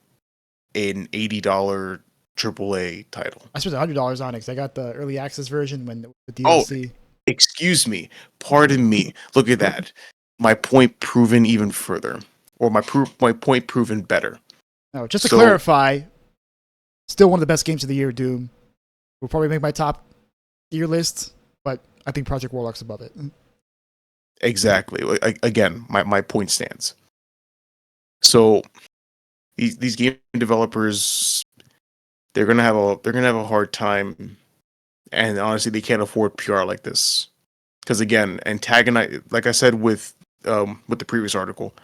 an $80 AAA title. I spent $100 on it because I got the early access version when the DLC. Oh, excuse me. Pardon me. Look at that. My point proven even further, or my point proven better. No, just to clarify, still one of the best games of the year. Doom will probably make my top year list, but I think Project Warlock's above it. Exactly. Again, my point stands. So these game developers, they're gonna have a hard time, and honestly, they can't afford PR like this. Because again, like I said with the previous article,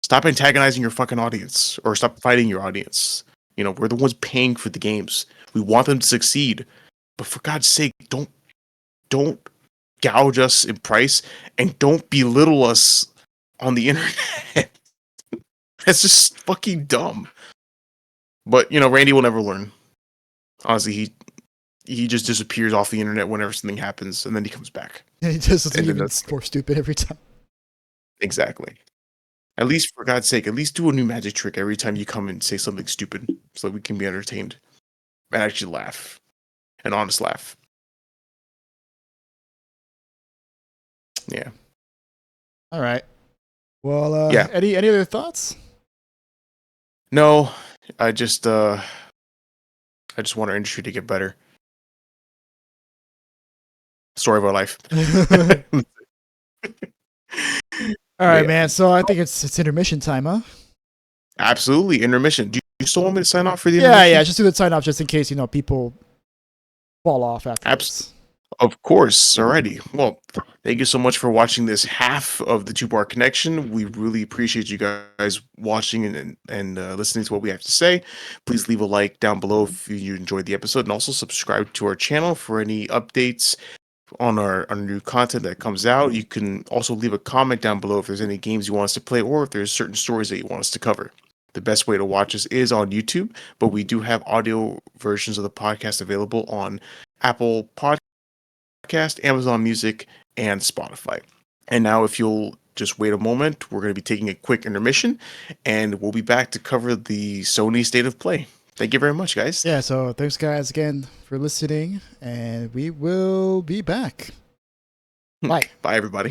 stop antagonizing your fucking audience, or stop fighting your audience. We're the ones paying for the games. We want them to succeed, but for God's sake, don't gouge us in price, and don't belittle us on the internet. That's just fucking dumb. But Randy will never learn. Honestly, he just disappears off the internet whenever something happens, and then he comes back. And he does something even more stupid every time. Exactly. At least, for God's sake, at least do a new magic trick every time you come and say something stupid, so that we can be entertained and actually laugh, an honest laugh. Yeah. All right. Well, yeah. Any other thoughts? No, I just want our industry to get better. Story of our life. All right, man. So I think it's intermission time, huh? Absolutely, intermission. Do you still want me to sign off for the intermission? Yeah. Just do the sign off, just in case people fall off after. Of course. Alrighty. Well, thank you so much for watching this half of the Two Bar Connection. We really appreciate you guys watching and listening to what we have to say. Please leave a like down below if you enjoyed the episode, and also subscribe to our channel for any updates on our new content that comes out. You can also leave a comment down below if there's any games you want us to play, or if there's certain stories that you want us to cover. The best way to watch us is on YouTube, but we do have audio versions of the podcast available on Apple Podcasts, Amazon Music, and Spotify. And now, if you'll just wait a moment, we're going to be taking a quick intermission, and we'll be back to cover the Sony State of Play. Thank you very much, guys. Yeah, so thanks, guys, again for listening, and we will be back. Bye. Bye, everybody.